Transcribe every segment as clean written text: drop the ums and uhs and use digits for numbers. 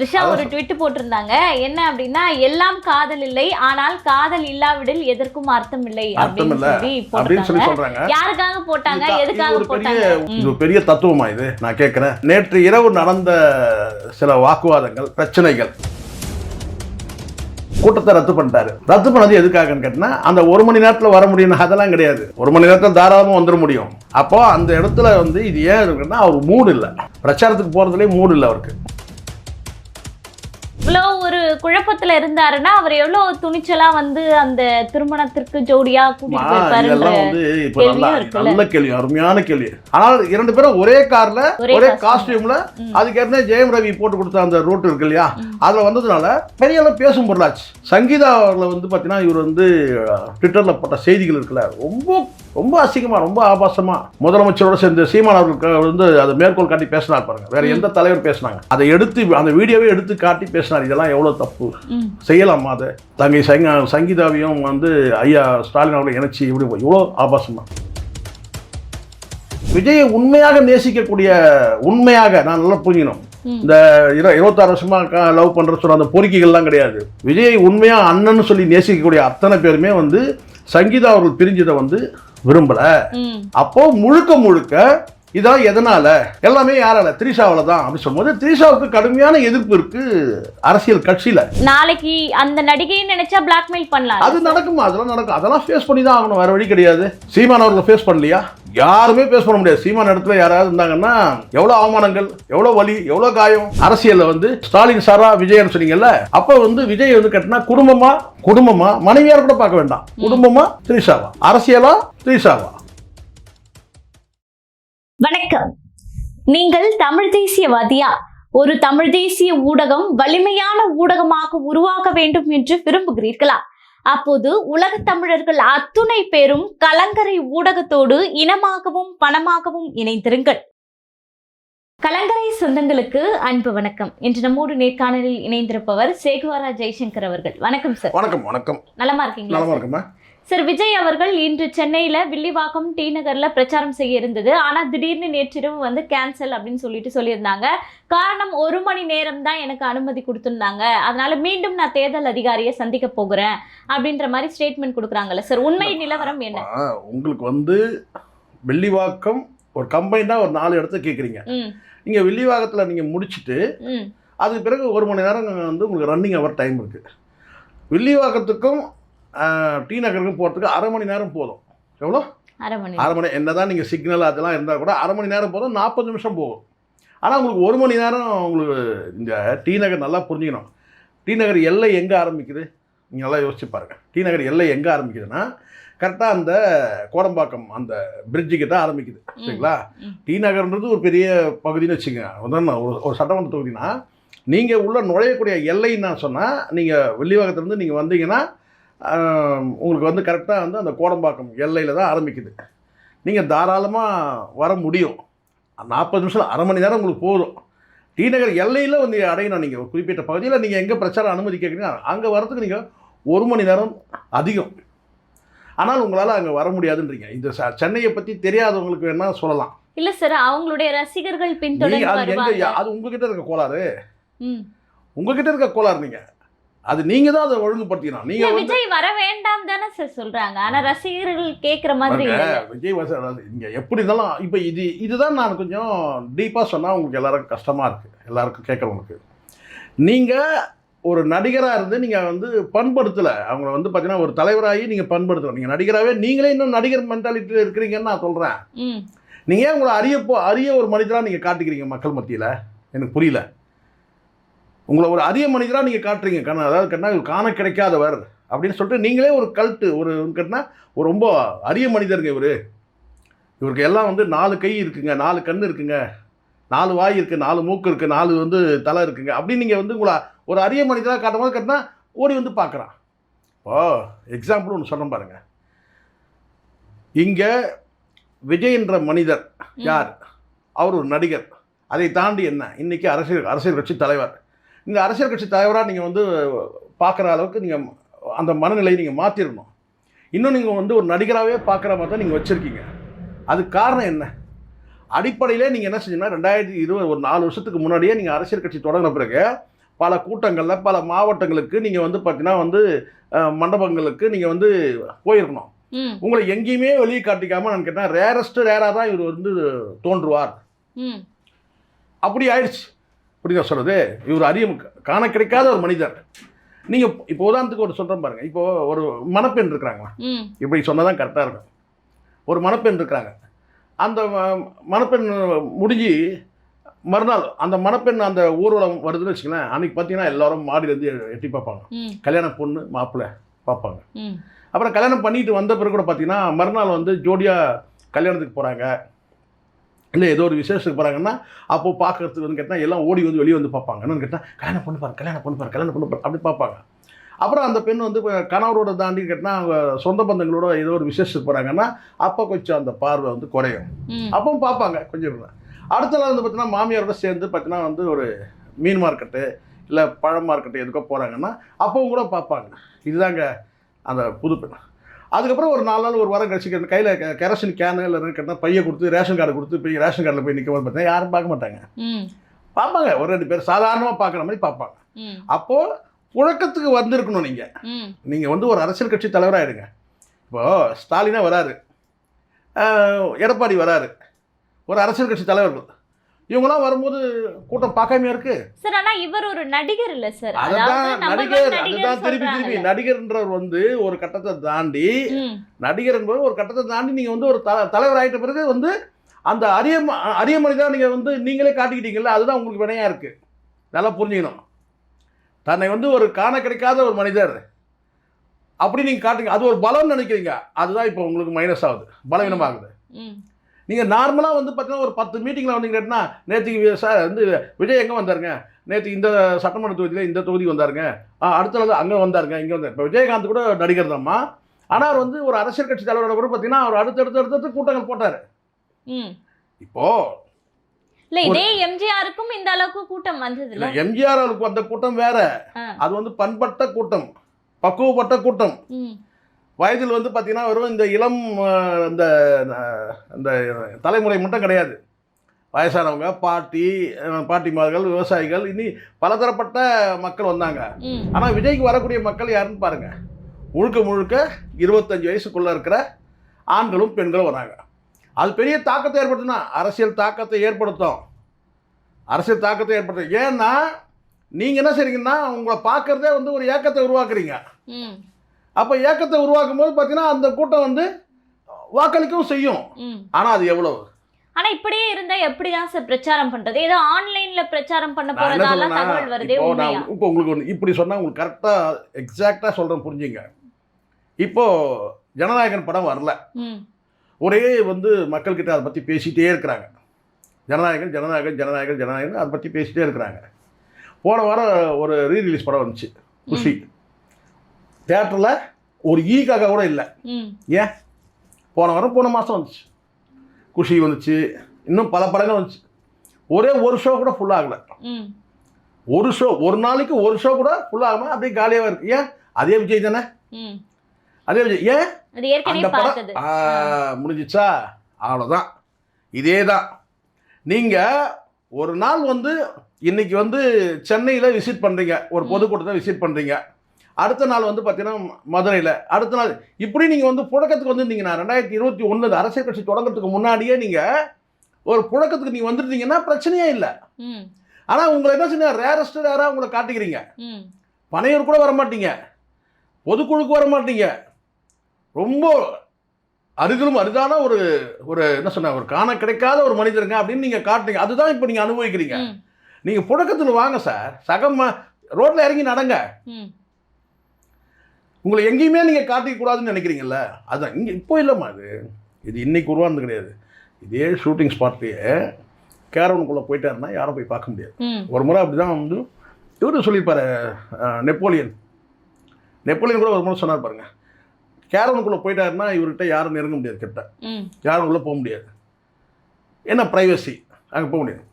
த்ரிஷா ஒரு ட்வீட் போட்டிருந்தாங்க. என்ன அப்படின்னா, எல்லாம் காதல் இல்லை, ஆனால் காதல் இல்லாவிடில் எதற்கும் அர்த்தம் இல்லை அப்படின்னு சொல்லி சொல்றாங்க. யாருக்காக போட்டாங்க, எதுக்காக போட்டாங்க? இது பெரிய தத்துவமா இது? நான் கேட்கிறேன். நேற்று இரவு நடந்த சில வாக்குவாதங்கள், பிரச்சனைகள், கூட்டத்தை ரத்து பண்ணிட்டாரு. ரத்து பண்ணது எதுக்காகன்னு கேட்டா, அந்த 1 மணி நேரத்தில் வர முடியும், அதெல்லாம் கிடையாது. 1 மணி நேரத்தில் தாராளமாக வந்துட முடியும். அப்போ அந்த இடத்துல இது ஏன் இருக்குன்னா, அவர் மூடு இல்லை, பிரச்சாரத்துக்கு போறதுலேயே மூடு இல்லை அவருக்கு. இவ்வளோ ஒரு குழப்பத்துல இருந்தாருன்னா அவர் எவ்வளவு துணிச்சலா அந்த திருமணத்திற்கு ஜோடியா கூட்டிட்டு போயிருப்பாரு. நல்ல கேள்வி, அருமையான கேள்வி. ஆனால் 2 பேரும் ஒரே கார்ல, ஒரே காஸ்டியூம்ல, அதுக்கு ஏற்கனவே ஜெயம் ரவி போட்டு கொடுத்த அந்த ரூட் இருக்கு இல்லையா, அதுல வந்ததுனால பெரிய அளவு பேசும் பொருளாச்சு. சங்கீதா அவர்களை பாத்தீங்கன்னா, இவர் ட்விட்டர்ல போட்ட செய்திகள் இருக்குல்ல, ரொம்ப ரொம்ப அசிங்கமா, ரொம்ப ஆபாசமா முதலமைச்சரோட சேர்ந்து சீமான் அவர்களுக்கு அதை மேற்கோள் காட்டி பேசினார் பாருங்க. வேற எந்த தலைவர் பேசினாங்க, அதை எடுத்து அந்த வீடியோவே எடுத்து காட்டி பேசினார். இதெல்லாம் எவ்வளவு தப்பு, செய்யலாமா? அதை தங்கை சங்கீதாவையும் ஐயா ஸ்டாலின் அவர்களை இணைச்சி இப்படி இவ்வளோ ஆபாசமா. விஜயை உண்மையாக நேசிக்கக்கூடிய, உண்மையாக நான் நல்லா புரிஞ்சிக்கணும், இந்த 26 வருஷமா லவ் பண்ற சொல்ற அந்த பொறுக்கிகள்லாம் கிடையாது. விஜயை உண்மையா அண்ணன்னு சொல்லி நேசிக்கக்கூடிய அத்தனை பேருமே சங்கீதா அவர்கள் பிரிஞ்சதை விரும்பல. அப்போ முழுக்க முழுக்க இதான் எதனால, எல்லாமே யாரால, த்ரிஷாவில தான் அப்படி சொல்லும்போது, த்ரிஷாவுக்கு கடுமையான எதிர்ப்பு இருக்கு அரசியல் கட்சியில. நாளைக்கு அந்த நடிகையை நினைச்சா பிளாக்மெயில் பண்ணலாம், அது நடக்குமா? அதெல்லாம் நடக்கும், அதெல்லாம் ஃபேஸ் பண்ணி தான் ஆகணும், வேற வழி கிடையாது. சீமான் அவர்களை ஃபேஸ் பண்ணலையா? யாருமே பேச பண்ண முடியாது. சீமான் இடத்துல யாராவது இருந்தாங்கன்னா எவ்வளவு அவமானங்கள், எவ்வளவு வலி, எவ்வளவு காயம். அரசியல்ல ஸ்டாலின் சாரா விஜயன்னு சொன்னீங்கல்ல, அப்ப விஜய் கட்டினா குடும்பமா மனைவியார் கூட பார்க்க வேண்டாம், குடும்பமா த்ரிஷாவா, அரசியலா த்ரிஷாவா? வணக்கம். நீங்கள் தமிழ் தேசியவாதியா? ஒரு தமிழ் தேசிய ஊடகம் வலிமையான ஊடகமாக உருவாக வேண்டும் என்று விரும்புகிறீர்களா? அப்போது உலக தமிழர்கள் அத்துணை பேரும் கலங்கரை ஊடகத்தோடு இனமாகவும் பணமாகவும் இணைந்திருங்கள். கலங்கரை சொந்தங்களுக்கு அன்பு வணக்கம். இன்று நம்மோடு நேர்காணலில் இணைந்திருப்பவர் சேகுவாரா ஜெய்சங்கர் அவர்கள். வணக்கம் சார். வணக்கம். வணக்கம். நலமா இருக்கீங்களா? நலமா இருக்குமா சார். விஜய் அவர்கள் இன்று சென்னையில வில்லிவாக்கம் டி நகர்ல பிரச்சாரம் செய்ய இருந்தது. ஆனா திடீர்னு நேற்றிரவு கேன்சல் அப்படின்னு சொல்லியிருந்தாங்க. காரணம், 1 மணி நேரம் தான் எனக்கு அனுமதி கொடுத்திருந்தாங்க, அதனால மீண்டும் நான் தேர்தல் அதிகாரியை சந்திக்க போகிறேன் அப்படின்ற மாதிரி ஸ்டேட்மெண்ட் கொடுக்குறாங்கல்ல சார், உண்மை நிலவரம் என்ன? உங்களுக்கு வில்லிவாக்கம் ஒரு கம்பைண்டா ஒரு 4 இடத்த கேட்குறீங்க. நீங்க வில்லிவாக்கத்துல நீங்க முடிச்சுட்டு அதுக்கு பிறகு 1 மணி நேரம் உங்களுக்கு ரன்னிங் அவர் டைம் இருக்கு. வில்லிவாக்கத்துக்கும் டி நகருக்கும் போகிறதுக்கு 1/2 மணி நேரம் போதும். எவ்வளோ? 1/2 மணி. என்னதான் நீங்கள் சிக்னல் அதெல்லாம் இருந்தால் கூட 1/2 மணி நேரம் போதும், 40 நிமிஷம் போகும். ஆனால் உங்களுக்கு 1 மணி நேரம் உங்களுக்கு இந்த டி நகர் நல்லா புரிஞ்சுக்கணும். டி நகர் எல்லை எங்கே ஆரம்பிக்குது நீங்கள் நல்லா யோசிச்சு பாருங்கள். டி நகர் எல்லை எங்கே ஆரம்பிக்குதுன்னா, கரெக்டாக அந்த கோடம்பாக்கம் அந்த பிரிட்ஜுக்கிட்ட ஆரம்பிக்குது, சரிங்களா? டி நகர்ன்றது ஒரு பெரிய பகுதின்னு வச்சுக்கோங்க. ஒரு சட்டமன்ற தொகுதினா நீங்கள் உள்ள நுழையக்கூடிய எல்லைன்னு நான் சொன்னால், நீங்கள் வெள்ளிவாக்கத்துலேருந்து நீங்கள் வந்தீங்கன்னா உங்களுக்கு கரெக்டாக அந்த கோடம்பாக்கம் எல்லையில் தான் ஆரம்பிக்குது. நீங்கள் தாராளமாக வர முடியும். 40 நிமிஷம் 1/2 மணி நேரம் உங்களுக்கு போதும். டி நகர் எல்லையில் அடையணும். நீங்கள் ஒரு குறிப்பிட்ட பகுதியில் நீங்கள் எங்கே பிரச்சாரம் அனுமதி கேட்குறீங்க, அங்கே வரதுக்கு நீங்கள் 1 மணி நேரம் அதிகம். ஆனால் உங்களால் அங்கே வர முடியாதுன்றீங்க. இந்த சென்னையை பற்றி தெரியாதவங்களுக்கு வேணா சொல்லலாம். இல்லை சார், அவங்களுடைய ரசிகர்கள் பின்தொடர்ந்து அது உங்ககிட்ட இருக்க கோளாறு, உங்ககிட்ட இருக்க கோளாறு. அது நீங்க தான் அதை ஒழுங்குபடுத்தினா. நீங்க விஜய் வர வேண்டாம் தானே சார் சொல்றாங்க, ஆனா ரசிகர்கள் கேட்குற மாதிரி விஜய் இங்க எப்படி இருந்தாலும் இப்போ இதுதான் நான் கொஞ்சம் டீப்பா சொன்னா உங்களுக்கு எல்லாருக்கும் கஷ்டமா இருக்கு, எல்லாருக்கும் கேட்கறவங்களுக்கு. நீங்க ஒரு நடிகராக இருந்து நீங்கள் பண்படுத்தலை அவங்கள பார்த்தீங்கன்னா, ஒரு தலைவராகி நீங்கள் பண்படுத்தலை. நீங்கள் நடிகராகவே நீங்களே இன்னும் நடிகர் மென்டாலிட்டியில் இருக்கிறீங்கன்னு நான் சொல்கிறேன். நீங்கள் ஏன் உங்களை அரிய ஒரு மனிதராக நீங்கள் காட்டிக்கிறீங்க மக்கள் மத்தியில்? எனக்கு புரியல. உங்களை ஒரு அரிய மனிதராக நீங்கள் காட்டுறீங்க, அதாவது காண கிடைக்காதவர் அப்படின்னு சொல்லிட்டு நீங்களே ஒரு கல்ட்டு, ஒரு கேட்டால் ஒரு ரொம்ப அரிய மனிதருங்க இவருக்கு எல்லாம் 4 கை இருக்குங்க, 4 கண் இருக்குங்க, 4 வாய் இருக்குது, 4 மூக்கு இருக்குது, 4 தலை இருக்குங்க அப்படின்னு நீங்கள் உங்களை ஒரு அரிய மனிதராக காட்டும் போது கேட்டால் ஓடி பார்க்குறான். எக்ஸாம்பிள் ஒன்று சொல்கிறேன் பாருங்க. இங்கே விஜய் என்ற மனிதர் யார்? அவர் ஒரு நடிகர். அதை தாண்டி என்ன, இன்றைக்கி அரசியல் கட்சி தலைவர். இந்த அரசியல் கட்சி தலைவராக நீங்கள் பார்க்குற அளவுக்கு நீங்கள் அந்த மனநிலையை நீங்கள் மாற்றிடணும். இன்னும் நீங்கள் ஒரு நடிகராகவே பார்க்குற மாதிரி தான் நீங்கள் வச்சுருக்கீங்க. அதுக்கு காரணம் என்ன? அடிப்படையிலே நீங்கள் என்ன செஞ்சீங்கன்னா, 2020 ஒரு 4 வருஷத்துக்கு முன்னாடியே நீங்கள் அரசியல் கட்சி தொடங்கின பிறகு பல கூட்டங்களில் பல மாவட்டங்களுக்கு நீங்கள் வந்து பார்த்தீங்கன்னா வந்து மண்டபங்களுக்கு நீங்கள் வந்து போயிருக்கணும். உங்களை எங்கேயுமே வெளியே காட்டிக்காமல் நான் கேட்டேன், ரேராக தான் இவர் வந்து தோன்றுவார். அப்படி ஆயிடுச்சு. புரியுதா சொல்கிறது? இவர் காண கிடைக்காத ஒரு மனிதர். நீங்கள் இப்போ உதாரணத்துக்கு ஒரு சொல்கிறேன் பாருங்கள். இப்போது ஒரு மணப்பெண் இருக்கிறாங்களா, இப்படி சொன்னதான் கரெக்டாக இருக்கும். ஒரு மணப்பெண் இருக்கிறாங்க. அந்த மணப்பெண் முடிஞ்சு மறுநாள் அந்த மணப்பெண் அந்த ஊர்வலம் வருதுன்னு வச்சுக்கலாம். அன்றைக்கி பார்த்தீங்கன்னா எல்லோரும் மாடியிலேருந்து எட்டி பார்ப்பாங்க. கல்யாண பொண்ணு மாப்பிள்ளை பார்ப்பாங்க. அப்புறம் கல்யாணம் பண்ணிட்டு வந்த பிறகு கூட பார்த்தீங்கன்னா மறுநாள் வந்து ஜோடியாக கல்யாணத்துக்கு போகிறாங்க, இல்லை ஏதோ ஒரு விசேஷத்துக்கு போகிறாங்கன்னா அப்போது பார்க்கறதுக்கு வந்து கேட்டால் எல்லாம் ஓடி வந்து வெளியே வந்து பார்ப்பாங்க. என்னன்னு கேட்டால் கல்யாணம் பண்ணு பாரு அப்படி பார்ப்பாங்க. அப்புறம் அந்த பெண் வந்து கணவரோட தாண்டி கேட்டால் அவங்க சொந்த பந்தங்களோட ஏதோ ஒரு விசேஷத்துக்கு போகிறாங்கன்னா அப்போ கொஞ்சம் அந்த பார்வை வந்து குறையும். அப்பவும் பார்ப்பாங்க கொஞ்சம். அடுத்த நாள் வந்து பார்த்தீங்கன்னா மாமியாரோட சேர்ந்து பார்த்தீங்கன்னா வந்து ஒரு மீன் மார்க்கெட்டு இல்லை பழம் மார்க்கெட்டு எதுக்கோ போகிறாங்கன்னா அப்பவும் கூட பார்ப்பாங்க. இதுதாங்க அந்த புது பெண். அதுக்கப்புறம் ஒரு 4 நாள் ஒரு வாரம் கழிச்சு கையில் கெரசின் கேனு இல்லை கேட்டால் பையை கொடுத்து ரேஷன் கார்டு கொடுத்து போய் ரேஷன் கார்டில் போய் நிற்கும் போது பார்த்தீங்கன்னா யாரும் பார்க்க மாட்டாங்க. பார்ப்பாங்க, ஒரு 2 பேர் சாதாரணமாக பார்க்குற மாதிரி பார்ப்பாங்க. அப்போது புழக்கத்துக்கு வந்திருக்கணும். நீங்கள் வந்து ஒரு அரசியல் கட்சி தலைவராகிடுங்க. இப்போது ஸ்டாலினா வராரு, எடப்பாடி வராரு, ஒரு அரசியல் கட்சி தலைவர்கள், இவங்களாம் வரும்போது கூட்டம் பார்க்காமையா இருக்கு சார்? ஆனா இவர் ஒரு நடிகர் இல்ல சார். அதுதான் நடிகர். அதுதான் திருப்பி நடிகர்ன்றவர் வந்து ஒரு கட்டத்தை தாண்டி, நடிகர் என்பது ஒரு கட்டத்தை தாண்டி நீங்கள் வந்து ஒரு தலைவர் ஆகிட்ட பிறகு வந்து அந்த அரிய மனிதா நீங்கள் வந்து நீங்களே காட்டிக்கிட்டீங்கல்ல, அதுதான் உங்களுக்கு வினையாக இருக்குது. நல்லா புரிஞ்சுக்கணும். தன்னை வந்து ஒரு காண கிடைக்காத ஒரு மனிதர் அப்படி நீங்கள் காட்டுங்க, அது ஒரு பலம்னு நினைக்கிறீங்க. அதுதான் இப்போ உங்களுக்கு மைனஸ் ஆகுது, பலவீனமாகுது. நீங்கள் நார்மலாக வந்து பார்த்தீங்கன்னா ஒரு 10 மீட்டிங்கில் வந்தீங்க கேட்டினா, நேற்றுக்கு சார் வந்து விஜய் எங்கே வந்தாருங்க, நேற்று இந்த சட்டமன்ற தொகுதியில் இந்த தொகுதி வந்தாருங்க, அடுத்த நாள் அங்கே வந்தாருங்க, இங்கே வந்தார். இப்போ விஜயகாந்த் கூட நடிகர் தான்மா. ஆனால் அவர் வந்து ஒரு அரசியல் கட்சி தலைவரோட கூட பார்த்தீங்கன்னா அவர் அடுத்தடுத்து கூட்டங்கள் போட்டார். இப்போது இல்ல இதே எம்ஜிஆருக்கும் இந்த அளவுக்கு கூட்டம் வந்தது இல்ல. எம்ஜிஆர் அவருக்கு வந்த கூட்டம் வேற. அது வந்து பண்பட்ட கூட்டம், பக்குவப்பட்ட கூட்டம். வயதில் வந்து பார்த்தீங்கன்னா வெறும் இந்த இளம் இந்த இந்த தலைமுறை மட்டும் கிடையாது. வயசானவங்க, பாட்டிமார்கள், விவசாயிகள், இனி பலதரப்பட்ட மக்கள் வந்தாங்க. ஆனால் விஜய்க்கு வரக்கூடிய மக்கள் யாருன்னு பாருங்க, முழுக்க 25 வயசுக்குள்ளே இருக்கிற ஆண்களும் பெண்களும் வராங்க. அது பெரிய தாக்கத்தை ஏற்படுத்தினா அரசியல் தாக்கத்தை ஏற்படுத்தும். ஏன்னா நீங்கள் என்ன செய்றீங்கன்னா உங்களை பார்க்குறதே வந்து ஒரு ஏக்கத்தை உருவாக்குறீங்க. அப்போ ஏக்கத்தை உருவாக்கும் போது பார்த்தீங்கன்னா அந்த கூட்டம் வந்து வாக்களிக்கவும் செய்யும். ஆனால் அது எவ்வளவு? ஆனால் இப்படியே இருந்தால் எப்படி தான் சார் பிரச்சாரம் பண்ணுறது? ஏதோ ஆன்லைனில் பிரச்சாரம் பண்ண போகிறதால தகவல் வருதே. இப்போ உங்களுக்கு ஒன்று இப்படி சொன்னால் உங்களுக்கு கரெக்டாக எக்ஸாக்டாக சொல்கிறேன், புரிஞ்சுங்க. இப்போது ஜனநாயகன் படம் வரல, ஒரே வந்து மக்கள்கிட்ட அதை பற்றி பேசிகிட்டே இருக்கிறாங்க. ஜனநாயகன் அதை பற்றி பேசிகிட்டே இருக்கிறாங்க. போன வாரம் ஒரு ரீரிலீஸ் படம் வந்துச்சு, குஷி. தியேட்டரில் ஒரு ஈக்காக கூட இல்லை. ஏன்? போன மாதம் வந்துச்சு குஷி, வந்துச்சு, இன்னும் பல படங்கள் வந்துச்சு. ஒரு ஷோ கூட ஃபுல் ஆகலை. ஒரு நாளைக்கு ஒரு ஷோ கூட ஃபுல் ஆகாமல் அப்படியே காலியாக இருக்குது. ஏன்? அதே விஜய் தானே, அதே விஜய். ஏன்? அந்த படம் முடிஞ்சிச்சா? அவ்வளோதான். இதே தான். நீங்கள் ஒரு நாள் வந்து இன்றைக்கி வந்து சென்னையில் விசிட் பண்ணுறீங்க, ஒரு பொதுக்கூட்டத்தை விசிட் பண்ணுறீங்க. அடுத்த நாள் வந்து பார்த்தீங்கன்னா மதுரையில், அடுத்த நாள் இப்படி நீங்கள் வந்து புழக்கத்துக்கு வந்துருந்தீங்கன்னா 2021 அரசியல் கட்சி தொடங்கிறதுக்கு முன்னாடியே நீங்கள் ஒரு புழக்கத்துக்கு நீங்கள் வந்துருந்தீங்கன்னா பிரச்சனையே இல்லை. ஆனால் உங்களை என்ன சொன்னால் ரேராக உங்களை காட்டிக்கிறீங்க. பனையூர் கூட வர மாட்டீங்க, பொதுக்குழுக்கு வர மாட்டீங்க. ரொம்ப அரிதான ஒரு என்ன சொன்ன ஒரு காண கிடைக்காத ஒரு மனிதருங்க அப்படின்னு நீங்கள் காட்டுறீங்க. அதுதான் இப்போ நீங்கள் அனுபவிக்கிறீங்க. நீங்கள் புழக்கத்தில் வாங்க சார், ரோட்டில் இறங்கி நடங்க. உங்களை எங்கேயுமே நீங்கள் காட்டிக்கூடாதுன்னு நினைக்கிறீங்கல்ல, அதுதான் இங்கே இப்போ இல்லைம்மா. இது இன்னைக்கு உருவானது கிடையாது. இதே ஷூட்டிங் ஸ்பாட்லேயே கேரவனுக்குள்ளே போயிட்டாருன்னா யாரும் போய் பார்க்க முடியாது. ஒரு முறை அப்படி தான் வந்து இவர் சொல்லியிருப்பார், நெப்போலியன் கூட ஒரு முறை சொன்னார் பாருங்க, கேரவனுக்குள்ளே போயிட்டாருன்னா இவர்கிட்ட யாரும் நெருங்க முடியாது, கிட்ட யாரும் உள்ளே போக முடியாது. ஏன்னா ப்ரைவசி, அங்கே போக முடியாது.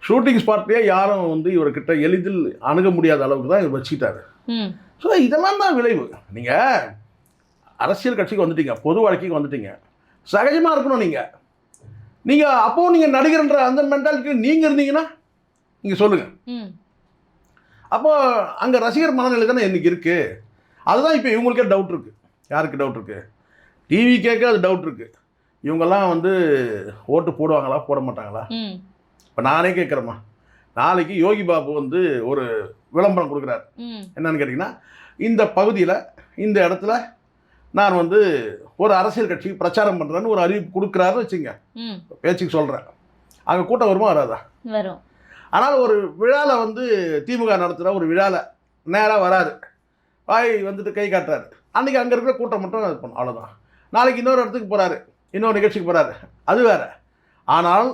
ஷூட்டிங் ஸ்பாட்லேயே யாரும் வந்து இவர்கிட்ட எளிதில் அணுக முடியாத அளவுக்கு தான் இவர் வச்சுக்கிட்டாரு. ஸோ இதெல்லாம் தான் விளைவு. நீங்கள் அரசியல் கட்சிக்கு வந்துட்டீங்க, பொது வாழ்க்கைக்கு வந்துட்டீங்க, சகஜமாக இருக்கணும். நீங்கள் அப்போது நீங்கள் நடிகர்ன்ற அந்த மென்டாலிட்டி நீங்கள் இருந்தீங்கன்னா நீங்கள் சொல்லுங்கள். அப்போ அங்கே ரசிகர் மனநிலை தானே இன்னைக்கு இருக்குது. அதுதான் இப்போ இவங்களுக்கே டவுட் இருக்குது. யாருக்கு டவுட் இருக்குது? டிவி கேட்க அது டவுட் இருக்குது. இவங்கெல்லாம் வந்து ஓட்டு போடுவாங்களா போட மாட்டாங்களா? இப்போ நானே கேட்குறேம்மா, நாளைக்கு யோகி பாபு வந்து ஒரு விளம்பரம் கொடுக்குறாரு. என்னன்னு கேட்டிங்கன்னா, இந்த பகுதியில் இந்த இடத்துல நான் வந்து ஒரு அரசியல் கட்சிக்கு பிரச்சாரம் பண்ணுறேன்னு ஒரு அறிவிப்பு கொடுக்குறாருன்னு வச்சுங்க, பேச்சுக்கு சொல்கிறேன். அங்கே கூட்டம் வருமா வராதா? வரும். ஆனால் ஒரு விழாவில் வந்து திமுக நடத்துகிற ஒரு விழாவில் நேராக வராது, வாய் வந்துட்டு கை காட்டுறாரு. அன்றைக்கி அங்கே இருக்கிற கூட்டம் மட்டும் அது பண்ணும், அவ்வளோதான். நாளைக்கு இன்னொரு இடத்துக்கு போகிறாரு, இன்னொரு நிகழ்ச்சிக்கு போகிறாரு, அது வேறு. ஆனால்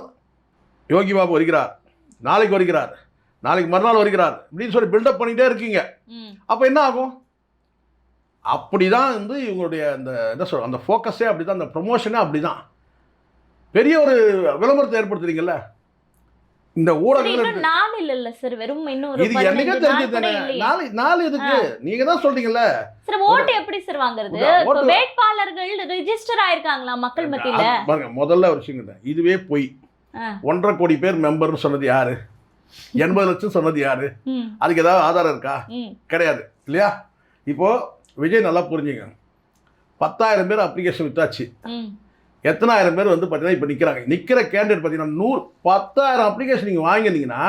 யோகி பாபு வருகிறார், நாளைக்கு வருகிறார், நாளைக்கு மறுநாள் வருகிறார் இப்படின்னு சொல்லி பில்டப் பண்ணிகிட்டே இருக்கீங்க. அப்போ என்ன ஆகும்? அப்படி தான் வந்து இவங்களுடைய அந்த என்ன சொல்ற அந்த ஃபோக்கஸே அப்படி தான், அந்த ப்ரொமோஷனே அப்படி தான். பெரிய ஒரு விளம்பரத்தை ஏற்படுத்துறீங்கல்ல இந்த ஊடகங்கள். நாள் இல்ல சார், வெறும் இன்னொரு இது என்னைக்கே தெரிஞ்சதுதானே. நாலு எதுக்கு? நீங்க தான் சொல்றீங்கல்ல சார். ஓட்டு எப்படி சார் வாங்குறது? இப்ப வேட்பாளர்கள் ரெஜிஸ்டர் ஆயிருக்காங்களா மக்கள் மத்தியில? பாருங்க, முதல்ல ஒரு விஷயம், இதுவே போய் 1.5 கோடி பேர் மெம்பர்னு சொன்னது யாரு? 80 லட்சம் சொன்னது யாரு? அதுக்கு ஏதாவது ஆதாரம் இருக்கா? கிடையாது இல்லையா? இப்போ விஜய் நல்லா புரிஞ்சுங்க, 10,000 பேர் அப்ளிகேஷன் வித்தாச்சு. எத்தனாயிரம் பேர் வந்து பார்த்தீங்கன்னா இப்போ நிற்கிற கேண்டிடேட் பார்த்தீங்கன்னா 10,000 அப்ளிகேஷன் நீங்கள் வாங்கினீங்கன்னா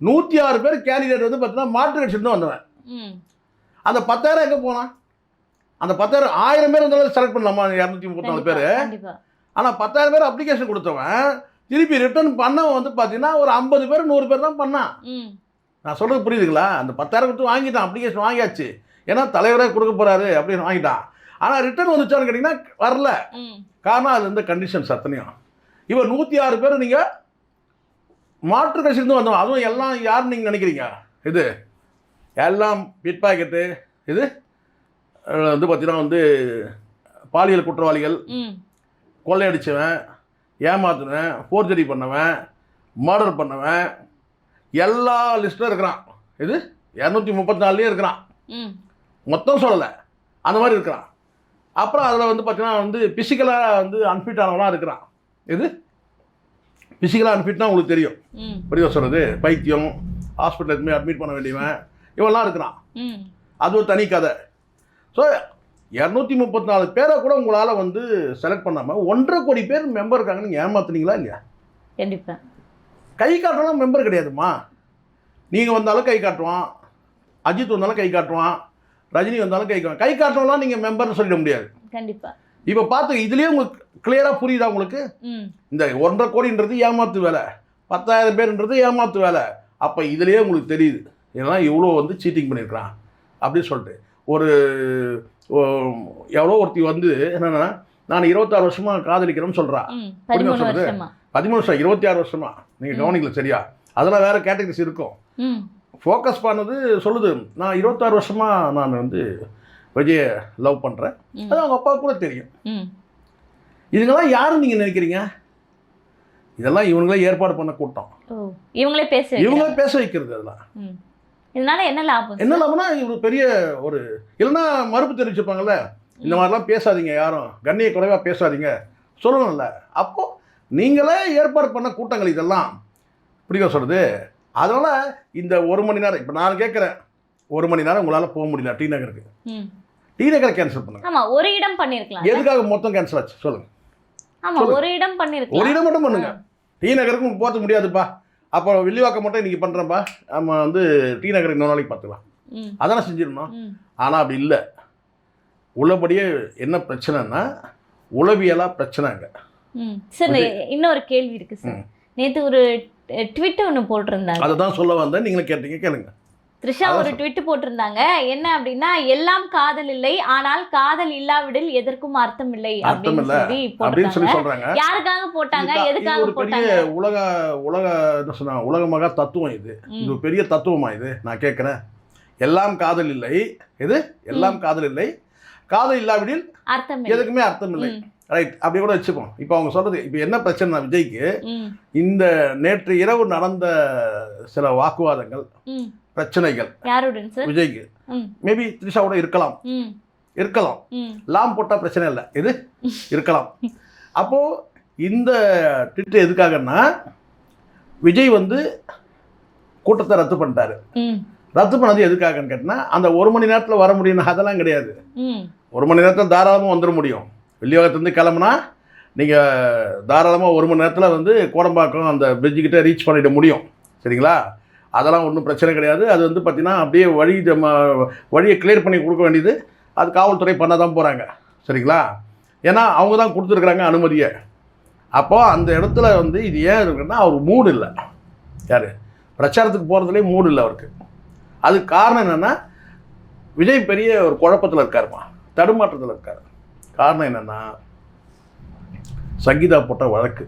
106 பேர் கேண்டிடேட் வந்து பார்த்தீங்கன்னா மாற்று கட்சியில் தான் வந்தவன். அந்த 10,000 எங்கே போனான்? அந்த 10,000 1000 பேர் இருந்தாலும் செலக்ட் பண்ணலாமா? 234 பேர். ஆனால் 10,000 பேர் அப்ளிகேஷன் கொடுத்தவன் திருப்பி ரிட்டர்ன் பண்ணவன் வந்து பார்த்தீங்கன்னா ஒரு 50 பேர் 100 பேர் தான் பண்ணான். நான் சொல்கிறது புரியுதுங்களா? அந்த 10,000 கொடுத்து வாங்கிட்டான், அப்ளிகேஷன் வாங்கியாச்சு, ஏன்னா தலைவரே கொடுக்க போகிறாரு அப்படின்னு வாங்கிட்டான். ஆனால் ரிட்டர்ன் வந்துச்சான்னு கேட்டிங்கன்னா வரல. காரணம் அது இந்த கண்டிஷன்ஸ் அத்தனையும். இப்போ 106 பேர் நீங்கள் மாற்று கட்சியிருந்து வந்தோம். அதுவும் எல்லாம் யாருன்னு நீங்கள் நினைக்கிறீங்க? இது எல்லாம் பிட் பாக்கெட்டு, இது வந்து பார்த்தீங்கன்னா வந்து பாலியல் குற்றவாளிகள், கொள்ளையடிச்சவன், ஏமாத்துனவன், ஃபோர்ஜரி பண்ணவன், மர்டர் பண்ணவன், எல்லா லிஸ்ட்டில் இருக்கிறான். இது 234 இருக்கிறான், மொத்தம் சொல்லலை, அந்த மாதிரி இருக்கிறான். அப்புறம் அதில் வந்து பார்த்தீங்கன்னா வந்து ஃபிசிக்கலாக வந்து அன்ஃபிட் ஆனவனாக இருக்கிறான். இது ஃபிசிக்கலாக அன்ஃபிட்னா உங்களுக்கு தெரியும், புரியுதா சொல்கிறது? பைத்தியம், ஹாஸ்பிட்டல் எதுவுமே அட்மிட் பண்ண வேண்டியவன், இவெல்லாம் இருக்கிறான். அது ஒரு தனி கதை. ஸோ 234 பேரை கூட உங்களால் வந்து செலக்ட் பண்ணாமல் 1.5 கோடி பேர் மெம்பர் இருக்காங்க. நீங்கள் ஏமாத்துனீங்களா இல்லையா? கண்டிப்பாக. கை காட்டுறலாம் மெம்பர் கிடையாதுமா. நீங்கள் வந்தாலும் கை காட்டுவான், அஜித் வந்தாலும் கை காட்டுவான், ரஜினி வந்தாலும் கை காட்டுறவங்களாம் நீங்கள் மெம்பர்னு சொல்லிட முடியாது. கண்டிப்பாக. இப்போ பார்த்து இதுலேயே உங்களுக்கு கிளியராக புரியுதா உங்களுக்கு? இந்த 1.5 கோடின்றது ஏமாத்து வேலை, 10,000 பேருன்றது ஏமாத்து வேலை. அப்போ இதுலேயே உங்களுக்கு தெரியுது ஏன்னா இவ்வளோ வந்து சீட்டிங் பண்ணியிருக்கிறான் அப்படின்னு சொல்லிட்டு. ஒரு எவ்வளோ ஒருத்தி வந்து என்னென்னா, நான் 26 வருஷமாக காதலிக்கிறேன்னு சொல்கிறா. 13 வருஷம் 26 வருஷமா நீங்கள் கவனிக்கல சரியா? அதெல்லாம் வேறு கேட்டகரிஸ் இருக்கும். ஃபோக்கஸ் பண்ணது சொல்லுது, நான் 26 வருஷமாக நான் வந்து விஜயை லவ் பண்ணுறேன், அது அவங்க அப்பாவுக்கு கூட தெரியும். இதுங்கெல்லாம் யாரும் நீங்கள் நினைக்கிறீங்க? இதெல்லாம் இவங்களே ஏற்பாடு பண்ண கூட்டம், இவங்களே பேச வைக்கிறது. அதெல்லாம் இதனால என்ன லாபம்? என்ன லாபம்னா இவங்க பெரிய ஒரு இல்லைன்னா மறுப்பு தெரிவிச்சுப்பாங்கல்ல, இந்த மாதிரிலாம் பேசாதீங்க, யாரும் கண்ணிய குறைவாக பேசாதீங்க சொல்லணும்ல. அப்போது நீங்களே ஏற்பாடு பண்ண கூட்டங்கள் இதெல்லாம், புரியுதா சொல்கிறது? அதனால் இந்த 1 மணி நேரம், இப்போ நான் கேட்குறேன், 1 மணி நேரம் உங்களால் போக முடியல டி நகருக்கு, டி நகரை கேன்சல் பண்ணுங்க. ஆமாம், ஒரு இடம் பண்ணியிருக்கலாம். எதுக்காக மொத்தம் கேன்சல் ஆச்சு சொல்லுங்கள்? ஆமாம், ஒரு இடம் பண்ணியிருக்கலாம். ஒரு இடம் மட்டும் பண்ணுங்க. டி நகருக்கு உங்களுக்கு போக முடியாதுப்பா, அப்போ வில்லிவாக்கம் மட்டும் இன்றைக்கி பண்ணுறேன்ப்பா, நம்ம வந்து டி நகருக்கு இன்னொரு நாளைக்கு பார்த்துக்கலாம், அதெல்லாம் செஞ்சிடணும். ஆனால் அப்படி இல்லை. உள்ளபடியே என்ன பிரச்சனைன்னா உளவியலாக பிரச்சனைங்க. சார் இன்னொரு கேள்வி இருக்குது சார். நேற்று ஒரு ட்விட் ஒன்று போட்டிருந்தாங்க, அதை தான் சொல்ல வந்தேன், நீங்களும் கேட்டீங்க, கேளுங்க. த்ரிஷா ஒரு ட்விட் போட்டிருந்தாங்க. என்ன அப்படின்னா, எல்லாம் காதல் இல்லை, ஆனால் காதல் இல்லாவிடில் எதற்கும் அர்த்தம் இல்லை அப்படின்னு சொல்லி சொல்றாங்க. யாருக்காக போட்டாங்க, எதுக்காக போட்டாங்க? உலக என்ன சொன்னா, உலக மகா தத்துவம் இது. இது பெரிய தத்துவமா இது? நான் கேட்கிறேன். எல்லாம் காதல் இல்லை, எது எல்லாம் காதல் இல்லை, காதல் இல்லாவிடில் எதுக்குமே அர்த்தம் இல்லை. ரைட், அப்படி கூட வச்சுப்போம். இப்போ அவங்க சொல்றது, இப்போ என்ன பிரச்சனை விஜய்க்கு, இந்த நேற்று இரவு நடந்த சில வாக்குவாதங்கள், பிரச்சனைகள் விஜய்க்கு மேபி த்ரிஷாவோட இருக்கலாம், லாம் போட்டா பிரச்சனை இல்லை, இது இருக்கலாம். அப்போ இந்த ட்விட் எதுக்காகன்னா, விஜய் வந்து கூட்டத்தை ரத்து பண்ணிட்டாரு, ரத்து பண்ணது எதுக்காகன்னு கேட்டினா அந்த 1 மணி நேரத்தில் வர முடியும், அதெல்லாம் கிடையாது. 1 மணி நேரத்தில் தாராளமாக வந்துட முடியும். வில்லிவாக்கத்துலேருந்து கிளம்புனா நீங்கள் தாராளமாக 1 மணி நேரத்தில் வந்து கோடம்பாக்கம் அந்த பிரிட்ஜுக்கிட்ட ரீச் பண்ணிட முடியும். சரிங்களா? அதெல்லாம் ஒன்றும் பிரச்சனை கிடையாது. அது வந்து பார்த்திங்கன்னா அப்படியே வழியை கிளியர் பண்ணி கொடுக்க வேண்டியது அது காவல்துறை பண்ண தான் போகிறாங்க. சரிங்களா? ஏன்னா அவங்க தான் கொடுத்துருக்குறாங்க அனுமதியை. அப்போது அந்த இடத்துல வந்து இது ஏன் இருக்குன்னா அவர் மூடு இல்லை. யார் பிரச்சாரத்துக்கு போகிறதுலேயே மூடு இல்லை அவருக்கு. அதுக்கு காரணம் என்னென்னா விஜய் பெரிய ஒரு குழப்பத்தில் இருக்காருமா, தடுமாற்றத்தில் இருக்கார். காரணம் என்னென்னா சங்கீதா போட்ட வழக்கு.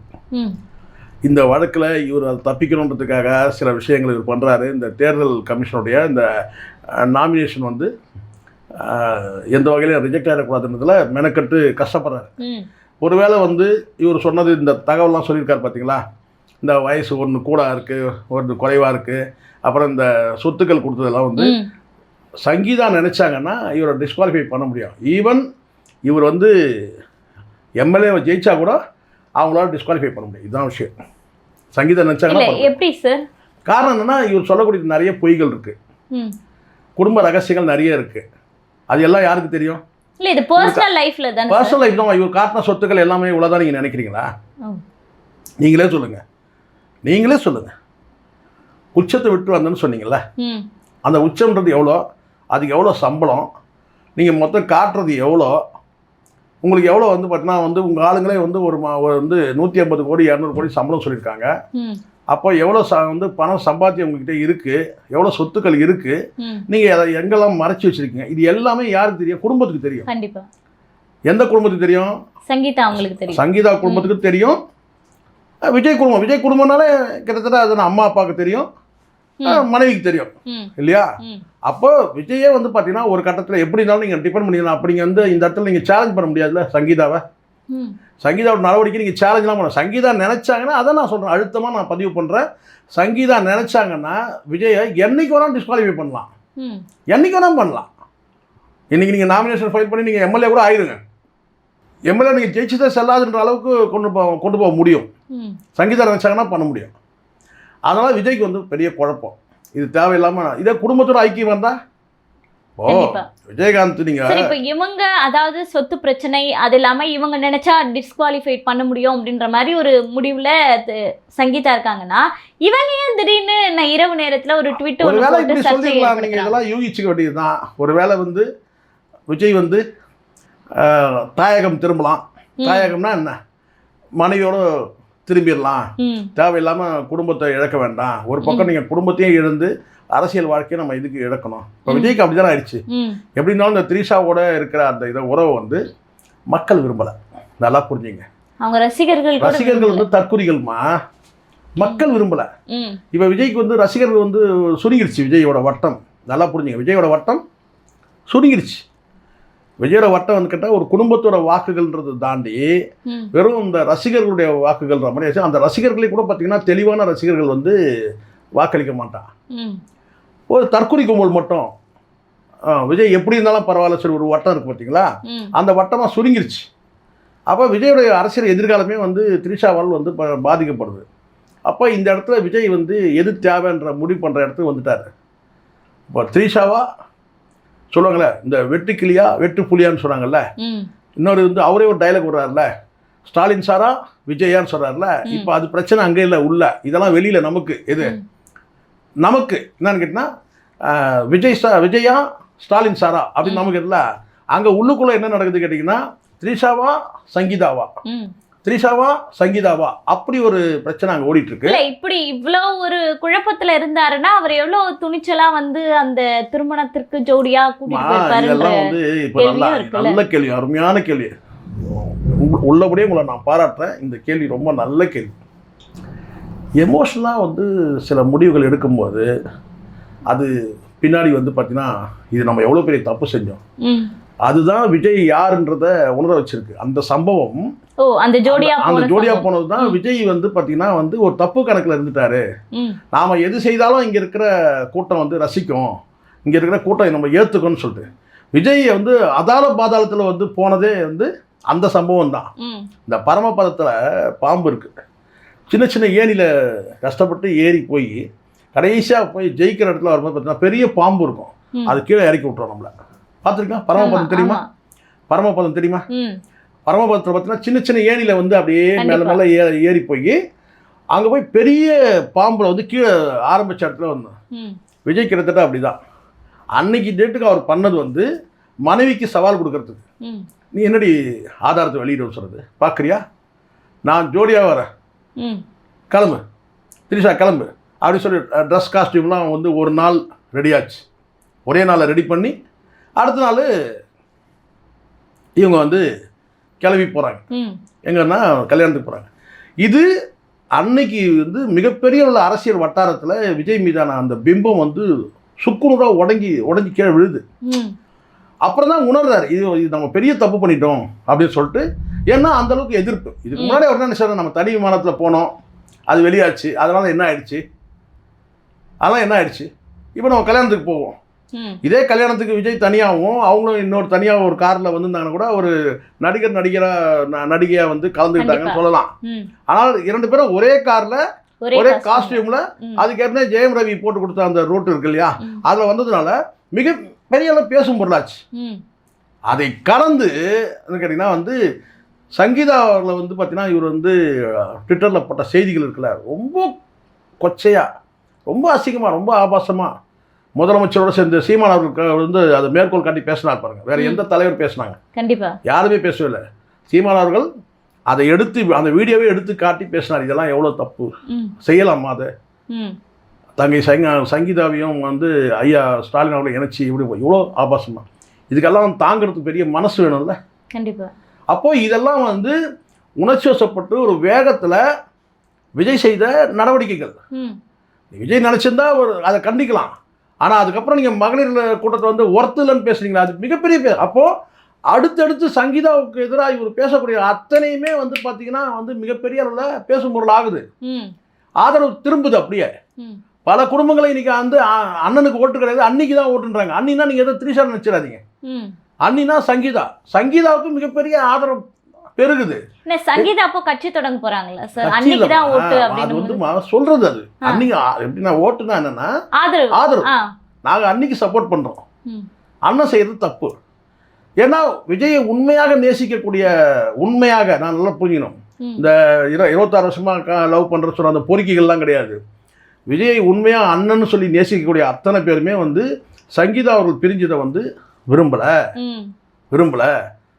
இந்த வழக்கில் இவர் அதை தப்பிக்கணுன்றதுக்காக சில விஷயங்கள் இவர் பண்ணுறாரு. இந்த தேர்தல் கமிஷனுடைய இந்த நாமினேஷன் வந்து எந்த வகையிலும் ரிஜெக்ட் ஆகிடக்கூடாதுன்றதுல மெனக்கட்டு கஷ்டப்படுறாரு. ஒருவேளை வந்து இவர் சொன்னது இந்த தகவலாம் சொல்லியிருக்காரு பார்த்தீங்களா, இந்த வயசு ஒன்று கூட இருக்குது, ஒன்று குறைவாக இருக்குது, அப்புறம் இந்த சொத்துக்கள் கொடுத்ததெல்லாம் வந்து சங்கீதா நினச்சாங்கன்னா இவரை டிஸ்குவாலிஃபை பண்ண முடியும். ஈவன் இவர் வந்து எம்எல்ஏவை ஜெயிச்சா கூட அவங்களால டிஸ்குவாலிஃபை பண்ண முடியும். இதுதான் விஷயம். சங்கீதா நினச்சாங்கன்னா எப்படி சார்? காரணம் என்னென்னா இவர் சொல்லக்கூடிய நிறைய பொய்கள் இருக்குது, குடும்ப ரகசியங்கள் நிறைய இருக்குது. அது எல்லாம் யாருக்கு தெரியும்? இல்லை, இது பர்சனல் லைஃப்பில் தான். பர்சனல் லைஃப் தான். இவர் காட்டின சொத்துக்கள் எல்லாமே இவ்வளோதான் நீங்கள் நினைக்கிறீங்களா? நீங்களே சொல்லுங்கள். உச்சத்தை விட்டு வந்தேன்னு சொன்னீங்கல்ல, அந்த உச்சம்ன்றது எவ்வளோ, அதுக்கு எவ்வளோ சம்பளம், நீங்கள் மொத்தம் காட்டுறது எவ்வளோ, உங்களுக்கு எவ்வளோ வந்து பார்த்தீங்கன்னா வந்து உங்கள் ஆளுங்களே வந்து ஒரு வந்து 150 கோடி 200 கோடி சம்பளம் சொல்லியிருக்காங்க. அப்போ எவ்வளோ வந்து பணம் சம்பாத்தியம் உங்ககிட்ட இருக்குது, எவ்வளோ சொத்துக்கள் இருக்குது, நீங்கள் அதை எங்கெல்லாம் மறைச்சி வச்சுருக்கீங்க, இது எல்லாமே யாருக்கு தெரியும்? குடும்பத்துக்கு தெரியும். கண்டிப்பாக. எந்த குடும்பத்துக்கு தெரியும்? சங்கீதா அவங்களுக்கு தெரியும். சங்கீதா குடும்பத்துக்கு தெரியும். விஜய் குடும்பம்னாலே கிட்டத்தட்ட அது அம்மா அப்பாவுக்கு தெரியும், மனைவிக்கு தெரியும் இல்லையா? அப்போ விஜயே வந்து பார்த்தீங்கன்னா ஒரு கட்டத்தில் எப்படி இருந்தாலும் நீங்கள் டிபெண்ட் பண்ணிக்கலாம். அப்படி வந்து இந்த இடத்துல நீங்கள் சேலஞ்ச் பண்ண முடியாதுல்ல சங்கீதாவை. சங்கீதாவோட நடவடிக்கை நீங்கள் சேலஞ்செலாம் பண்ண. சங்கீதா நினச்சாங்கன்னா அதை நான் சொல்கிறேன், அழுத்தமாக நான் பதிவு பண்ணுறேன். சங்கீதா நினச்சாங்கன்னா விஜயை என்றைக்கு வேணாலும் டிஸ்குவாலிஃபை பண்ணலாம், என்றைக்கு வேணாலும் பண்ணலாம். இன்றைக்கி நீங்கள் நாமினேஷன் ஃபைல் பண்ணி நீங்கள் எம்எல்ஏ கூட ஆயிடுங்க. எம்எல்ஏ நீங்கள் ஜெயிச்சுதான் செல்லாதுன்ற அளவுக்கு கொண்டு போக முடியும். சங்கீதா நினச்சாங்கன்னா பண்ண முடியும். அதனால் விஜய்க்கு வந்து பெரிய குழப்பம். இது தேவையில்லாமல் இதே குடும்பத்தோட ஐக்கியம் வந்தால் விஜயகாந்த் நீங்கள் இப்போ இவங்க அதாவது சொத்து பிரச்சனை அது இல்லாமல் இவங்க நினைச்சா டிஸ்குவாலிஃபைட் பண்ண முடியும் அப்படின்ற மாதிரி ஒரு முடிவில் சங்கீதா இருக்காங்கன்னா இவங்க ஏன் திடீர்னு நான் இரவு நேரத்தில் ஒரு ட்விட் ஒரு வேலை இப்படி சொல்லிடலாம். நீங்கள் இதெல்லாம் யூகிச்சுக்க வேண்டியது தான். ஒரு வேளை வந்து விஜய் வந்து தாயகம் திரும்பலாம். தாயகம்னா என்ன? மனைவியோடு திரும்பிடலாம், தேவையில்லாமல் குடும்பத்தை இழக்க வேண்டாம். ஒரு பக்கம் நீங்கள் குடும்பத்தையும் இழந்து அரசியல் வாழ்க்கையை நம்ம இதுக்கு இழக்கணும். இப்போ விஜய்க்கு அப்படி தானே ஆயிடுச்சு. எப்படி இருந்தாலும் இந்த த்ரீஷாவோட இருக்கிற அந்த உறவை வந்து மக்கள் விரும்பலை. நல்லா புரிஞ்சுங்க. அவங்க ரசிகர்கள் வந்து தற்குறிகள்மா, மக்கள் விரும்பலை. இப்போ விஜய்க்கு வந்து ரசிகர்கள் வந்து சுருங்கிருச்சு. விஜயோட வட்டம் நல்லா புரிஞ்சுங்க. விஜயோட வட்டம் சுருங்கிருச்சு. விஜயோட வட்டம் வந்து கேட்டால் ஒரு குடும்பத்தோட வாக்குகள்ன்றது தாண்டி வெறும் இந்த ரசிகர்களுடைய வாக்குகள்ன்ற மாதிரி. அந்த ரசிகர்களே கூட பார்த்தீங்கன்னா தெளிவான ரசிகர்கள் வந்து வாக்களிக்க மாட்டான். ஒரு தற்குறி கும்பல் மட்டும் விஜய் எப்படி இருந்தாலும் பரவாயில்ல சரி ஒரு வட்டம் இருக்குது பார்த்தீங்களா, அந்த வட்டமாக சுருங்கிருச்சு. அப்போ விஜயோடைய அரசியல் எதிர்காலமே வந்து த்ரிஷாவால் வந்து பாதிக்கப்படுது. அப்போ இந்த இடத்துல விஜய் வந்து எது தேவைன்ற முடிவு பண்ணுற இடத்துக்கு வந்துட்டார். இப்போ த்ரிஷாவா சொல்லுவாங்களே இந்த வெட்டு கிளியா வெட்டு புலியான்னு சொன்னாங்கல்ல, இன்னொரு வந்து அவரே ஒரு டைலாக் விடுறாருல, ஸ்டாலின் சாரா விஜயான்னு சொல்கிறாருல. இப்போ அது பிரச்சனை அங்கே இல்லை, உள்ள இதெல்லாம் வெளியில். நமக்கு என்னன்னு கேட்டிங்கன்னா விஜயா ஸ்டாலின் சாரா அப்படின்னு நமக்கு இல்லை. அங்கே உள்ளுக்குள்ளே என்ன நடக்குது கேட்டிங்கன்னா த்ரிஷாவா சங்கீதாவா அப்படி ஒரு பிரச்சனை அங்கே ஓடிட்டு இருக்கு. இப்படி இவ்வளோ ஒரு குழப்பத்தில் இருந்தாருன்னா அவர் எவ்வளோ துணிச்சலா வந்து அந்த திருமணத்திற்கு ஜோடியா இதெல்லாம் வந்து இப்போ நல்ல கேள்வி, அருமையான கேள்வி. உள்ளபடியே உங்களை நான் பாராட்டுறேன். இந்த கேள்வி ரொம்ப நல்ல கேள்வி. எமோஷனலாக வந்து சில முடிவுகள் எடுக்கும்போது அது பின்னாடி வந்து பார்த்தீங்கன்னா இது நம்ம எவ்வளோ பெரிய தப்பு செஞ்சோம், அதுதான் விஜய் யாருன்றத உணர வச்சிருக்கு. அந்த சம்பவம் அந்த ஜோடியா போனது தான் விஜய் வந்து பார்த்தீங்கன்னா வந்து ஒரு தப்பு கணக்கில் இருந்துட்டாரு. நாம் எது செய்தாலும் இங்கே இருக்கிற கூட்டம் வந்து ரசிக்கும், இங்கே இருக்கிற கூட்டம் நம்ம ஏற்றுக்கணும்னு சொல்லிட்டு விஜய் வந்து அதால பாதாளத்தில் வந்து போனதே வந்து அந்த சம்பவம் தான். இந்த பரமபதத்தில் பாம்பு இருக்குது, சின்ன சின்ன ஏணியில் கஷ்டப்பட்டு ஏறி போய் கடைசியாக போய் ஜெயிக்கிற இடத்துல வரும்போது பார்த்தீங்கன்னா பெரிய பாம்பு இருக்கும், அது கீழே இறக்கி விட்டுரும் நம்மளை. பார்த்துருக்கா? பரமபதம் தெரியுமா? பரமபதம் தெரியுமா? பரமபதத்தில் பார்த்தீங்கன்னா சின்ன சின்ன ஏணியில் வந்து அப்படியே மேலே மேலே ஏறி போய் அங்கே போய் பெரிய பாம்பில் வந்து கீழே ஆரம்பித்த இடத்துல வந்தோம். விஜய் கிட்டத்தட்ட அப்படி தான். அன்னைக்கு டேட்டுக்கு அவர் பண்ணது வந்து மனைவிக்கு சவால் கொடுக்கறதுக்கு, நீ என்னடி ஆதாரத்தை வெளியிட சொல்கிறது பார்க்குறியா, நான் ஜோடியாக வரேன், கிளம்பு திரிஷா கிளம்பு அப்படின்னு சொல்லி ட்ரெஸ் காஸ்டியூம்லாம் வந்து ஒரு நாள் ரெடி ஆச்சு. ஒரே நாளில் ரெடி பண்ணி அடுத்த நாள் இவங்க வந்து கிளம்பி போகிறாங்க. எங்கன்னா கல்யாணத்துக்கு போகிறாங்க. இது அன்னைக்கு வந்து மிகப்பெரிய உள்ள அரசியல் வட்டாரத்தில் விஜய் மீதான அந்த பிம்பம் வந்து சுக்குநூறாக உடஞ்சி கீழே விழுது. அப்புறம் தான் உணர்றாரு, இது நம்ம பெரிய தப்பு பண்ணிட்டோம் அப்படின்னு சொல்லிட்டு. ஏன்னா அந்தளவுக்கு எதிர்ப்பு. இதுக்கு முன்னாடி அவர் என்ன சார், நம்ம தனி விமானத்தில் போனோம், அது வெளியாச்சு, அதனால் என்ன ஆயிடுச்சு, அதெல்லாம் என்ன ஆயிடுச்சு, இப்போ நம்ம கல்யாணத்துக்கு போவோம். இதே கல்யாணத்துக்கு விஜய் தனியாகவும் அவங்களும் இன்னொரு தனியாக ஒரு காரில் வந்திருந்தாங்கன்னா கூட ஒரு நடிகையாக வந்து கலந்துக்கிட்டாங்கன்னு சொல்லலாம். ஆனால் 2 பேரும் ஒரே காரில் ஒரே காஸ்டியூமில், அதுக்கு ஏற்கனவே ஜெயம் ரவி போட்டு கொடுத்த அந்த ரூட் இருக்கு இல்லையா, அதில் வந்ததுனால மிக பெரிய அளவு பேசும் பொருளாச்சு. அதை கடந்து கேட்டிங்கன்னா வந்து சங்கீதா அவர்களை வந்து பார்த்தீங்கன்னா இவர் வந்து ட்விட்டரில் போட்ட செய்திகள் இருக்குல்ல, ரொம்ப கொச்சையாக, ரொம்ப அசிங்கமாக, ரொம்ப ஆபாசமாக முதலமைச்சரோட சேர்ந்து சீமான் அவர்களுக்கு வந்து அதை மேற்கோள் காட்டி பேசினார் பாருங்க. வேற எந்த தலைவர் பேசினாங்க? கண்டிப்பாக யாருமே பேசவே இல்லை. சீமான் அவர்கள் அதை எடுத்து அந்த வீடியோவே எடுத்து காட்டி பேசினார். இதெல்லாம் எவ்வளோ தப்பு, செய்யலாமா அதை? தங்கை சங்கீதாவையும் வந்து ஐயா ஸ்டாலின் அவர்களை இணைச்சி இப்படி இவ்வளோ ஆபாசமா, இதுக்கெல்லாம் தாங்கிறதுக்கு பெரிய மனசு வேணும்ல. கண்டிப்பாக. அப்போது இதெல்லாம் வந்து உணர்ச்சி வசப்பட்டு ஒரு வேகத்தில் விஜய் செய்த நடவடிக்கைகள். விஜய் நினச்சிருந்தா அதை கண்டிக்கலாம். ஆனால் அதுக்கப்புறம் நீங்கள் மகளிர் கூட்டத்தை வந்து ஒர்த்துலன்னு பேசுறீங்களா, அது மிகப்பெரிய பேர். அப்போது அடுத்தடுத்து சங்கீதாவுக்கு எதிராக இவர் பேசக்கூடிய அத்தனையுமே வந்து பார்த்தீங்கன்னா வந்து மிகப்பெரிய அளவில் பேசும் பொருள் ஆகுது. ஆதரவு திரும்புது. அப்படியே பல குடும்பங்களை இன்னைக்கு வந்து அண்ணனுக்கு ஓட்டு கிடையாது, அன்னைக்கு தான் ஓட்டுன்றாங்க. அன்னினா நீங்கள் எதோ திரிஷா நினச்சிடாதீங்க, அன்னினா சங்கீதாவுக்கு மிகப்பெரிய ஆதரவு பெருகுது. சங்கீதா அப்போ கட்சி தொடங்க போறாங்களா சார்? அன்னைக்கு தான் ஓட்டு அப்படின்னு வந்து சொல்றது. அது அன்னைக்கு எப்படின்னா ஓட்டுனா என்னன்னா ஆதரவு. நாங்க அன்னைக்கு சப்போர்ட் பண்றோம், அண்ணன் செய்யறது தப்பு. ஏன்னா விஜயை உண்மையாக நேசிக்கக்கூடிய, உண்மையாக நான் நல்லா புரிஞ்சுக்கணும், இந்த 26 வருஷமா லவ் பண்ற சொல்ற அந்த பொறுக்கிகள்லாம் கிடையாது. விஜயை உண்மையா அண்ணன்னு சொல்லி நேசிக்கக்கூடிய அத்தனை பேருமே வந்து சங்கீதா அவர்கள் பிரிஞ்சதை வந்து விரும்பல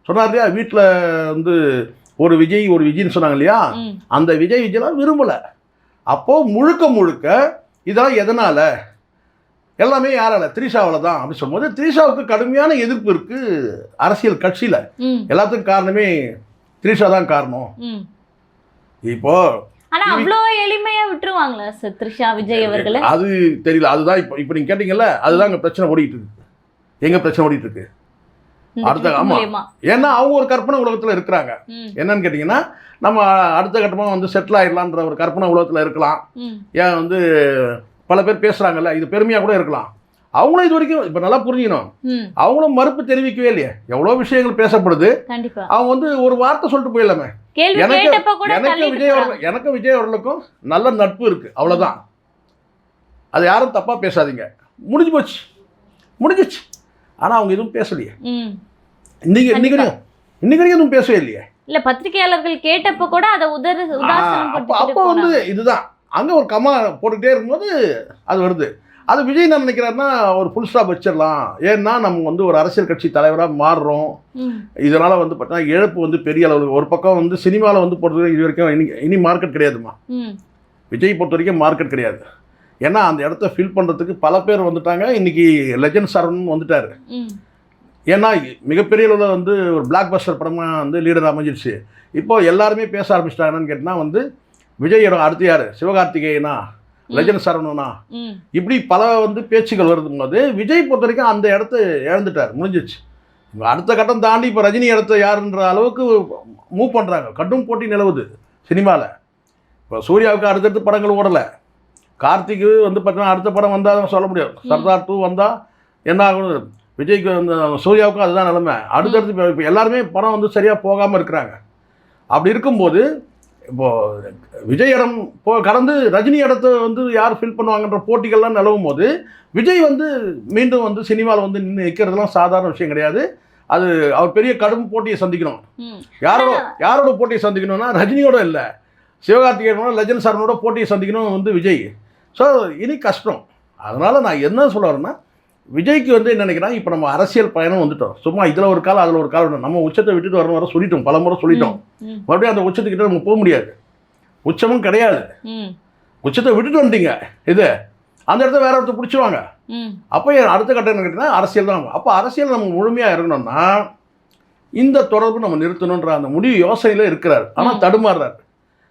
சொன்னார் இல்லையா. வீட்டில் வந்து ஒரு விஜய்னு சொன்னாங்க இல்லையா, அந்த விஜய்லாம் விரும்பலை. அப்போது முழுக்க இதெல்லாம் எதனால், எல்லாமே யாரால, திரிஷாவில் தான் அப்படி சொல்லும்போது திரிஷாவுக்கு கடுமையான எதிர்ப்பு இருக்குது அரசியல் கட்சியில். எல்லாத்துக்கும் காரணமே திரிஷா தான் காரணம். இப்போ ஆனால் அவ்வளோ எளிமையாக விட்டுருவாங்களா சார் திரிஷா விஜய் அவர்களை? அது தெரியல. அதுதான் இப்போ நீங்கள் கேட்டீங்கல்ல, அதுதான் எங்கள் பிரச்சனை ஓடிட்டு இருக்கு. எங்கள் பிரச்சனை ஓடிட்டு இருக்கு அடுத்த. ஆமா, ஏன்னா அவங்க ஒரு கற்பனை உலகத்தில் இருக்கிறாங்க. என்னன்னு கேட்டிங்கன்னா, நம்ம அடுத்த கட்டமாக வந்து செட்டில் ஆகிடலான்ற ஒரு கற்பனை உலகத்தில் இருக்கலாம். ஏன் வந்து பல பேர் பேசுகிறாங்கல்ல, இது பெருமையாக கூட இருக்கலாம். அவங்களும் இது வரைக்கும் இப்போ நல்லா புரிஞ்சுக்கணும், அவங்களும் மறுப்பு தெரிவிக்கவே இல்லையே. எவ்வளோ விஷயங்கள் பேசப்படுது, அவங்க வந்து ஒரு வார்த்தை சொல்லிட்டு போயிடலாமே. எனக்கு விஜய் அவர்களுக்கும் நல்ல நட்பு இருக்குது, அவ்வளோதான். அது யாரும் தப்பாக பேசாதீங்க, முடிஞ்சிச்சு. ஆனால் அவங்க எதுவும் பேசலையே. இன்னைக்கு எதுவும் பேசவே இல்லையே. இல்லை, பத்திரிகையாளர்கள் கேட்டப்போ கூட அதை அப்போ வந்து இதுதான் அங்கே ஒரு கமா போட்டுக்கிட்டே இருக்கும்போது அது வருது. அது விஜய் என்ன நினைக்கிறாருன்னா, ஒரு ஃபுல் ஸ்டாப் வச்சிடலாம். ஏன்னா நம்ம வந்து ஒரு அரசியல் கட்சி தலைவராக மாறுறோம், இதனால் வந்து பார்த்தீங்கன்னா இழப்பு வந்து பெரிய அளவு. ஒரு பக்கம் வந்து சினிமாவில் வந்து பொறுத்த இது வரைக்கும் இனி மார்க்கெட் கிடையாதுமா. விஜய் பொறுத்த வரைக்கும் மார்க்கெட் கிடையாது. ஏன்னா அந்த இடத்த ஃபில் பண்ணுறதுக்கு பல பேர் வந்துட்டாங்க. இன்றைக்கி லெஜண்ட் சரவணன் வந்துட்டார். ஏன்னா மிகப்பெரிய அளவில் வந்து ஒரு பிளாக் பஸ்டர் படமாக வந்து லீடர் அமைஞ்சிருச்சு. இப்போது எல்லாருமே பேச ஆரம்பிச்சிட்டாங்கன்னு கேட்டால் வந்து விஜயோட அடுத்து யார், சிவகார்த்திகேயனா, லெஜண்ட் சரவணனா, இப்படி பல வந்து பேச்சுகள் வருதும் போது விஜய் பொறுத்த வரைக்கும் அந்த இடத்த இழந்துட்டார், முடிஞ்சிச்சு. அடுத்த கட்டம் தாண்டி இப்போ ரஜினி இடத்த யாருன்ற அளவுக்கு மூவ் பண்ணுறாங்க. கடும் போட்டி நிலவுது சினிமாவில். இப்போ சூர்யாவுக்கு அடுத்தடுத்து படங்கள் ஓடலை. கார்த்திக்கு வந்து பார்த்தீங்கன்னா அடுத்த படம் வந்தால் தான் சொல்ல முடியாது. சர்தார் 2 வந்தால் என்ன ஆகணும், விஜய்க்கு வந்து சூர்யாவுக்கும் அதுதான் நிலைமை. அடுத்தடுத்து இப்போ எல்லாருமே படம் வந்து சரியாக போகாமல் இருக்கிறாங்க. அப்படி இருக்கும்போது இப்போது விஜய் இடம் கடந்து ரஜினி இடத்த வந்து யார் ஃபில் பண்ணுவாங்கன்ற போட்டிகள்லாம் நிலவும் போது விஜய் வந்து மீண்டும் வந்து சினிமாவில் வந்து நின்று நிற்கிறதுலாம் சாதாரண விஷயம் கிடையாது. அது அவர் பெரிய கடும் போட்டியை சந்திக்கணும். யாரோட போட்டியை சந்திக்கணும்னா ரஜினியோட இல்லை, சிவகார்த்திகேயனோட லெஜண்ட் சாரனோட போட்டியை சந்திக்கணும் வந்து விஜய். ஸோ இனி கஷ்டம். அதனால் நான் என்ன சொல்ல வரேன்னா, விஜய்க்கு வந்து என்ன நினைக்கிறேன், இப்போ நம்ம அரசியல் பயணம் வந்துட்டோம். சும்மா இதில் ஒரு காலம் அதில் ஒரு காலம் நம்ம உச்சத்தை விட்டுட்டு வரணும் வர சொல்லிட்டோம், பல முறை சொல்லிட்டோம். மறுபடியும் அந்த உச்சத்துக்கிட்ட நம்ம போக முடியாது. உச்சமும் கிடையாது. உச்சத்தை விட்டுட்டு வந்துட்டீங்க, இது அந்த இடத்த வேற ஒருத்தர் பிடிச்சிருவாங்க. அப்போ அடுத்த கட்டம் என்ன கேட்டிங்கன்னா அரசியல் தான். அப்போ அரசியல் நம்ம முழுமையாக இருக்கணும்னா இந்த தொடர்பு நம்ம நிறுத்தணுன்ற அந்த முடிவு யோசனையில் இருக்கிறார். ஆனால் தடுமாறுறாரு.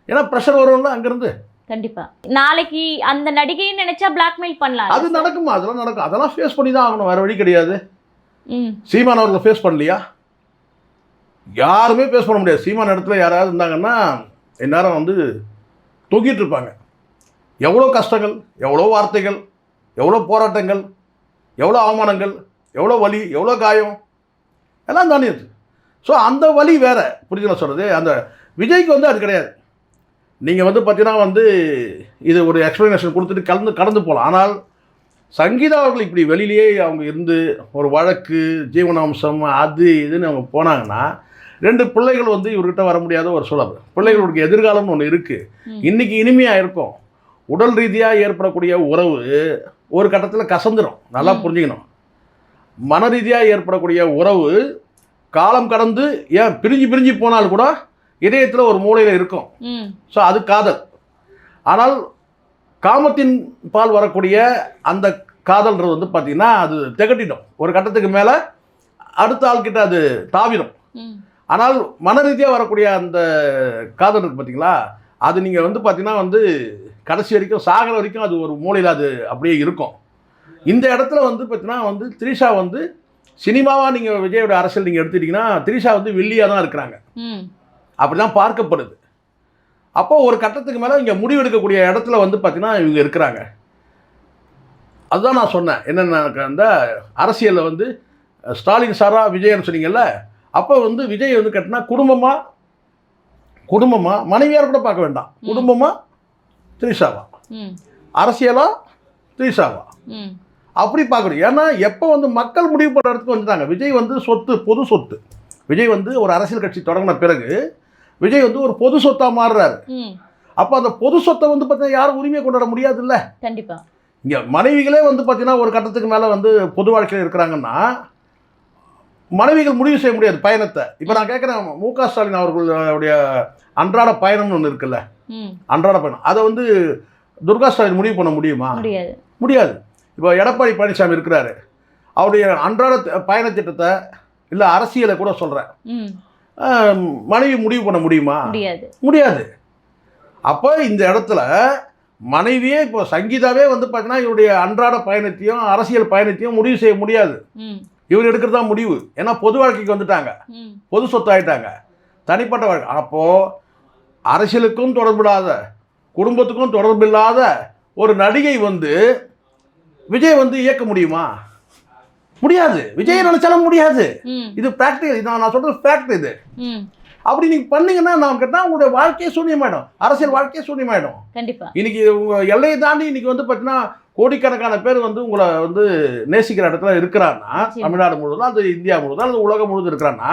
ஏன்னா ப்ரெஷர் வரும்ல அங்கேருந்து. கண்டிப்பா நாளைக்கு அந்த நடிகையை நினைச்சா பிளாக்மெயில் பண்ணலாம். அது நடக்குமா? அதெல்லாம் நடக்கும். அதெல்லாம் ஃபேஸ் பண்ணி தான் ஆகணும், வேற வழி கிடையாது. சீமான் அவர்கள் ஃபேஸ் பண்ணலையா? யாருமே ஃபேஸ் பண்ண முடியாது. சீமான் இடத்துல யாராவது இருந்தாங்கன்னா இந்நேரம் வந்து தூக்கிட்டு இருப்பாங்க. எவ்வளோ கஷ்டங்கள், எவ்வளோ வார்த்தைகள், எவ்வளோ போராட்டங்கள், எவ்வளோ அவமானங்கள், எவ்வளோ வலி, எவ்வளோ காயம் எல்லாம் தானே இருக்குது. ஸோ அந்த வலி வேற, புரிஞ்சுக்கலாம் சொல்கிறது. அந்த விஜய்க்கு வந்து அது கிடையாது. நீங்கள் வந்து பார்த்தீங்கன்னா வந்து இது ஒரு எக்ஸ்ப்ளனேஷன் கொடுத்துட்டு கடந்து போகலாம். ஆனால் சங்கீதா அவர்கள் இப்படி வெளியிலேயே அவங்க இருந்து ஒரு வழக்கு, ஜீவனாம்சம், அது இதுன்னு அவங்க போனாங்கன்னா 2 பிள்ளைகள் வந்து இவர்கிட்ட வர முடியாத ஒரு சூழல். பிள்ளைகளுக்கு எதிர்காலம்னு ஒன்று இருக்குது. இன்றைக்கி இனிமையாக இருக்கும். உடல் ரீதியாக ஏற்படக்கூடிய உறவு ஒரு கட்டத்தில் கசந்துடும். நல்லா புரிஞ்சுக்கணும். மன ரீதியாக ஏற்படக்கூடிய உறவு காலம் கடந்து ஏன் பிரிஞ்சு போனால் கூட இதயத்தில் ஒரு மூலையில் இருக்கும். ஸோ அது காதல். ஆனால் காமத்தின் பால் வரக்கூடிய அந்த காதல்ன்றது வந்து பார்த்திங்கன்னா அது திகட்டிடும். ஒரு கட்டத்துக்கு மேலே அடுத்த ஆள்கிட்ட அது தாவிடும். ஆனால் மன ரீதியாக வரக்கூடிய அந்த காதல் இருக்குது பார்த்தீங்களா, அது நீங்கள் வந்து பார்த்தீங்கன்னா வந்து கடைசி வரைக்கும் சாகிற வரைக்கும் அது ஒரு மூலையில் அது அப்படியே இருக்கும். இந்த இடத்துல வந்து பார்த்தீங்கன்னா வந்து திரிஷா வந்து சினிமாவாக நீங்கள் விஜயோட அரசியல் நீங்கள் எடுத்துக்கிட்டிங்கன்னா திரிஷா வந்து வில்லியாக தான் இருக்கிறாங்க. அப்படி தான் பார்க்கப்படுது. அப்போ ஒரு கட்டத்துக்கு மேலே இங்கே முடிவெடுக்கக்கூடிய இடத்துல வந்து பார்த்திங்கன்னா இவங்க இருக்கிறாங்க. அதுதான் நான் சொன்னேன். என்னென்ன அந்த அரசியலில் வந்து ஸ்டாலின் சாரா விஜயன்னு சொன்னீங்கல்ல, அப்போ வந்து விஜய் வந்து கட்டினா குடும்பமாக மனைவியார் கூட பார்க்க வேண்டாம், குடும்பமாக திரிஷாவா, அரசியலா திரிஷாவா, அப்படி பார்க்கணும். ஏன்னா எப்போ வந்து மக்கள் முடிவு பண்ணுற இடத்துக்கு வந்துட்டாங்க. விஜய் வந்து சொத்து, பொது சொத்து. விஜய் வந்து ஒரு அரசியல் கட்சி தொடங்கின பிறகு விஜய் வந்து ஒரு பொது சொத்தாக மாறுறாரு. அப்போ அந்த பொது சொத்தை வந்து பார்த்தீங்கன்னா யாரும் உரிமையை கொண்டாட முடியாது இல்லை. கண்டிப்பாக இங்கே மனைவிகளே வந்து பார்த்தீங்கன்னா ஒரு கட்டத்துக்கு மேலே வந்து பொது வாழ்க்கையில் இருக்கிறாங்கன்னா மனைவிகள் முடிவு செய்ய முடியாது பயணத்தை. இப்போ நான் கேட்குறேன், மு.க. ஸ்டாலின் அவர்களுடைய அன்றாட பயணம்னு ஒன்று இருக்குல்ல, அன்றாட பயணம், அதை வந்து துர்கா ஸ்டாலின் முடிவு பண்ண முடியுமா? முடியாது. இப்போ எடப்பாடி பழனிசாமி இருக்கிறாரு, அவருடைய அன்றாட பயண திட்டத்தை இல்லை அரசியலை கூட சொல்கிறேன், மனைவி முடிவு பண்ண முடியுமா? முடியாது. அப்போ இந்த இடத்துல மனைவியே இப்போ சங்கீதாவே வந்து பார்த்தீங்கன்னா இவருடைய அன்றாட பயணத்தையும் அரசியல் பயணத்தையும் முடிவு செய்ய முடியாது. இவர் எடுக்கிறது தான் முடிவு. ஏன்னா பொது வாழ்க்கைக்கு வந்துட்டாங்க, பொது சொத்து ஆகிட்டாங்க, தனிப்பட்ட வாழ்க்கை. அப்போது அரசியலுக்கும் தொடர்பில்லாத, குடும்பத்துக்கும் தொடர்பில்லாத ஒரு நடிகை வந்து விஜய் வந்து இயக்க முடியுமா? முடியாது. விஜய் நினைச்சாலும் முடியாது. இது பிராக்டிகல். இது நான் சொல்றது ஃபேக்ட். இது அப்படி நீங்கள் பண்ணீங்கன்னா நான் கேட்டால் உங்களுடைய வாழ்க்கையே சூன்யமாயிடும், அரசியல் வாழ்க்கையே சூன்யமாயிடும். கண்டிப்பாக இன்னைக்கு உங்கள் எல்லையை தாண்டி இன்னைக்கு வந்து பார்த்தீங்கன்னா கோடிக்கணக்கான பேர் வந்து உங்களை வந்து நேசிக்கிற இடத்துல இருக்கிறான்னா, தமிழ்நாடு முழுவதும் அது இந்தியா முழுவதும் அது உலகம் முழுவதும் இருக்கிறான்னா,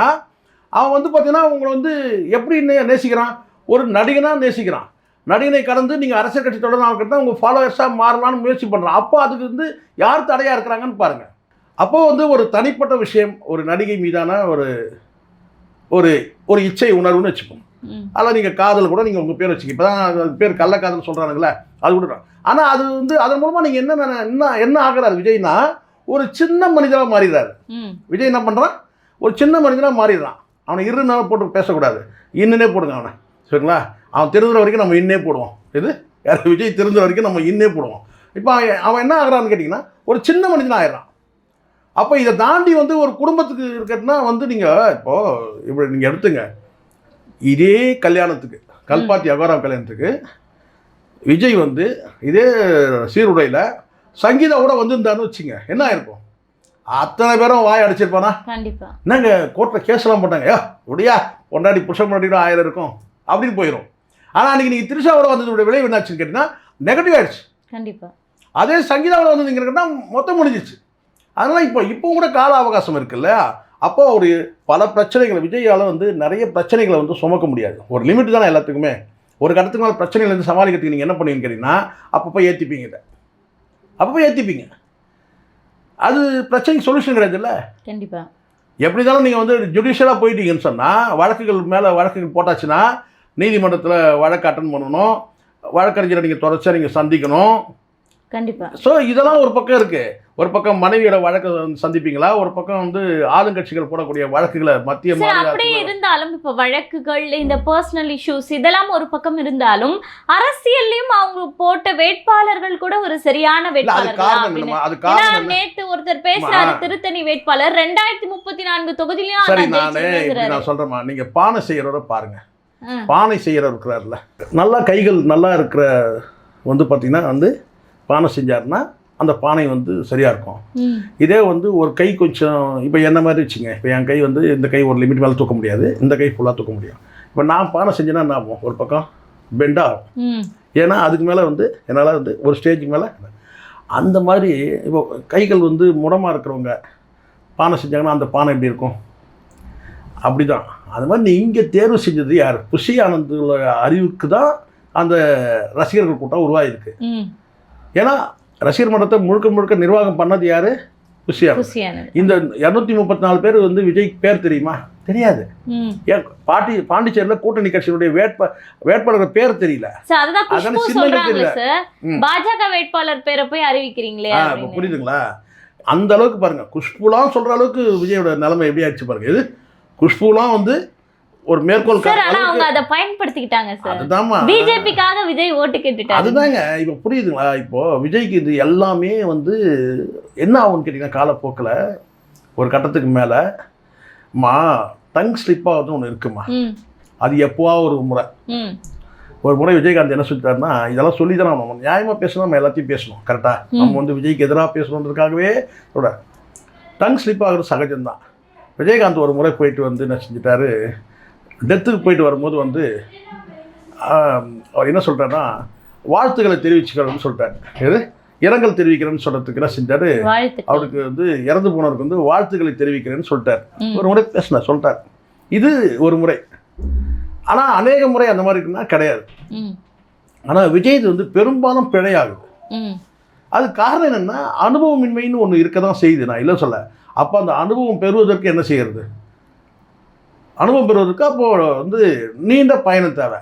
அவன் வந்து பார்த்தீங்கன்னா உங்களை வந்து எப்படி நேசிக்கிறான்? ஒரு நடிகனாக நேசிக்கிறான். நடிகனை கடந்து நீங்கள் அரசியல் கட்சி தொடர்ந்து உங்கள் ஃபாலோவர்ஸாக மாறலான்னு முயற்சி பண்ணுறான். அப்போ அதுக்கு வந்து யார் தடையாக இருக்கிறாங்கன்னு பாருங்கள். அப்போது வந்து ஒரு தனிப்பட்ட விஷயம், ஒரு நடிகை மீதான ஒரு ஒரு ஒரு இச்சை உணர்வுன்னு வச்சுப்போம். அதில் நீங்கள் காதல் கூட நீங்கள் உங்கள் பேர் வச்சுக்க, இப்போ தான் பேர் கள்ளக்காதல் சொல்கிறானுங்களே, அது கூட. ஆனால் அது வந்து அதன் மூலமாக நீங்கள் என்ன ஆகிறாரு விஜய்னா, ஒரு சின்ன மனிதனாக மாறிடுறாரு. விஜய் என்ன பண்ணுறான்? ஒரு சின்ன மனிதனாக மாறிடுறான். அவனை இருநாள் போட்டு பேசக்கூடாது, இன்னே போடுங்க அவனை, சரிங்களா? அவன் திருந்துற வரைக்கும் நம்ம இன்னே போடுவோம். இது யார்? விஜய் திருந்துற வரைக்கும் நம்ம இன்னே போடுவோம். இப்போ அவன் என்ன ஆகிறான்னு கேட்டிங்கன்னா ஒரு சின்ன மனிதனாக ஆயிடுறான். அப்போ இதை தாண்டி வந்து ஒரு குடும்பத்துக்கு இருக்கிறதுனா வந்து நீங்கள் இப்போது இப்படி நீங்கள் எடுத்துங்க, இதே கல்யாணத்துக்கு, கல்பாத்தி அகோரா கல்யாணத்துக்கு விஜய் வந்து இதே சீருடையில் சங்கீதாவோட வந்திருந்தான்னு வச்சுங்க, என்ன ஆயிருக்கும்? அத்தனை பேரும் வாய் அடிச்சிருப்பானா? கண்டிப்பாக. என்னங்க கோர்ட்டில் கேஸ்லாம் போட்டாங்க, முடியா பொண்டாடி புருஷன் முன்னாடி 1000 இருக்கும் அப்படின்னு போயிடும். ஆனால் அன்றைக்கி நீங்கள் திரிஷாவோட வந்ததோட விளைவு என்னாச்சுன்னு கேட்டிங்கன்னா நெகட்டிவ் ஆயிடுச்சு. கண்டிப்பாக. அதே சங்கீதாவோட வந்ததுங்கிறதுனா மொத்தம் முடிஞ்சிச்சு. அதனால் இப்போ கூட கால அவகாசம் இருக்குல்ல, அப்போ ஒரு பல பிரச்சனைகளை விஜயால் வந்து நிறைய பிரச்சனைகளை வந்து சுமக்க முடியாது. ஒரு லிமிட் தானே எல்லாத்துக்குமே. ஒரு கட்டத்துக்கு மேலே பிரச்சனைகள் வந்து சமாளிக்கிறதுக்கு நீங்கள் என்ன பண்ணுவீங்கன்னு கேட்டிங்கன்னா அப்பப்போ ஏற்றிப்பீங்க. இதை அப்பப்போ ஏற்றிப்பீங்க. அது பிரச்சனைக்கு சொல்யூஷன் கிடையாது இல்லை. கண்டிப்பாக. எப்படி இருந்தாலும் நீங்கள் வந்து ஜுடிஷியலாக போயிட்டீங்கன்னு சொன்னால் வழக்குகள் மேலே வழக்குகள் போட்டாச்சுன்னா நீதிமன்றத்தில் வழக்கு அட்டன் பண்ணணும், வழக்கறிஞரை நீங்கள் தொடர்ச்சியாக நீங்கள் சந்திக்கணும். கண்டிப்பாக. ஸோ இதெல்லாம் ஒரு பக்கம் இருக்குது. ஒரு பக்கம் மனைவியோட வழக்கை சந்திப்பீங்களா, ஒரு பக்கம் வந்து ஆளுங்கட்சிகள் போடக்கூடிய வழக்குகளை மத்திய அப்படியே இருந்தாலும் இப்போ வழக்குகள் இந்த பர்சனல் இஷ்யூஸ் இதெல்லாம் ஒரு பக்கம் இருந்தாலும் அரசியல்லையும் அவங்க போட்ட வேட்பாளர்கள் கூட ஒரு சரியான வேட்பாளர். நேத்து ஒருத்தர் பேசுறாரு, திருத்தணி வேட்பாளர் 2034 தொகுதியிலும். சரி, நான் சொல்றேமா, நீங்க பானை செய்யறவரை பாருங்க. பானை செய்யறவர் இருக்கிறாருல, நல்லா கைகள் நல்லா இருக்கிற வந்து பார்த்தீங்கன்னா வந்து பானை செஞ்சாருன்னா அந்த பானை வந்து சரியாக இருக்கும். இதே வந்து ஒரு கை கொஞ்சம் இப்போ என்ன மாதிரி வச்சுங்க, இப்போ என் கை வந்து இந்த கை ஒரு லிமிட் மேலே தூக்க முடியாது, இந்த கை ஃபுல்லாக தூக்க முடியும். இப்போ நான் பானை செஞ்சேன்னா என்ன ஆகும், ஒரு பக்கம் பெண்டாகும். ஏன்னா அதுக்கு மேலே வந்து என்னால் வந்து ஒரு ஸ்டேஜுக்கு மேலே அந்த மாதிரி இப்போ கைகள் வந்து முடமாக இருக்கிறவங்க பானை செஞ்சாங்கன்னா அந்த பானை எப்படி இருக்கும், அப்படி தான். அது மாதிரி இங்கே தேர்வு செஞ்சது யார், புஷி ஆனந்தோட அறிவுக்கு தான் அந்த ரசிகர்கள் கூட்டம் உருவாகிருக்கு. ஏன்னா ரசிகர் மன்றத்தை முழுக்க நிர்வாகம் பண்ணது யாரு, புஷி ஆனந்த். இந்த 234 பேர் வந்து விஜய் பேர் தெரியுமா, தெரியாது. ஏன் பாண்டிச்சேரியில் கூட்டணி கட்சியினுடைய வேட்பாளர் பேர் தெரியல. பாஜக வேட்பாளர் பேரை போய் அறிவிக்கிறீங்களே, புரியுதுங்களா? அந்த அளவுக்கு பாருங்க, குஷ்புலாம் சொல்ற அளவுக்கு விஜயோட நிலைமை எப்படி ஆயிடுச்சு பாருங்க. இது குஷ்புலாம் வந்து ஒரு மேற்கோள் அவங்க அதை பயன்படுத்திக்கிட்டாங்க சார். அதுதான்மா பிஜேபிக்காக விஜய் ஓட்டு கேட்டுட்டாங்க. அதுதாங்க இப்போ புரியுதுங்களா? இப்போ விஜய்க்கு இது எல்லாமே வந்து என்ன ஆகும்னு கேட்டிங்கன்னா காலப்போக்கில் ஒரு கட்டத்துக்கு மேலே டங் ஸ்லிப் ஆகுதுன்னு ஒன்று இருக்குமா, அது எப்போவா ஒரு முறை விஜயகாந்த் என்ன சொல்லிட்டாருன்னா, இதெல்லாம் சொல்லி தான் நம்ம நியாயமாக பேசணும், நம்ம எல்லாத்தையும் பேசணும் கரெக்டாக. நம்ம வந்து விஜய்க்கு எதிராக பேசணுன்றதுக்காகவே டங் ஸ்லிப் ஆகுறது சகஜம்தான். விஜயகாந்த் ஒரு முறை போயிட்டு வந்து என்ன செஞ்சிட்டாரு, டெத்துக்கு போயிட்டு வரும்போது வந்து அவர் என்ன சொல்கிறாருன்னா வாழ்த்துக்களை தெரிவிச்சுக்கிறோன்னு சொல்லிட்டாரு. எது இரங்கல் தெரிவிக்கிறேன்னு சொல்கிறதுக்கு என்ன செஞ்சார், அவருக்கு வந்து இறந்து போனவருக்கு வந்து வாழ்த்துக்களை தெரிவிக்கிறேன்னு சொல்லிட்டார். ஒரு முறை பேசினார், சொல்லிட்டார். இது ஒரு முறை. ஆனால் அநேக முறை அந்த மாதிரி இருக்குன்னா கிடையாது. ஆனால் விஜய் இது வந்து பெரும்பாலும் பிழையாகுது. அது காரணம் என்னென்னா அனுபவமின்மைன்னு ஒன்று இருக்க தான் செய்யுது, நான் இல்லை சொல்ல. அப்போ அந்த அனுபவம் பெறுவதற்கு என்ன செய்யறது, அனுபவம் பெறுவதற்கு அப்போது வந்து நீண்ட பயணம் தேவை.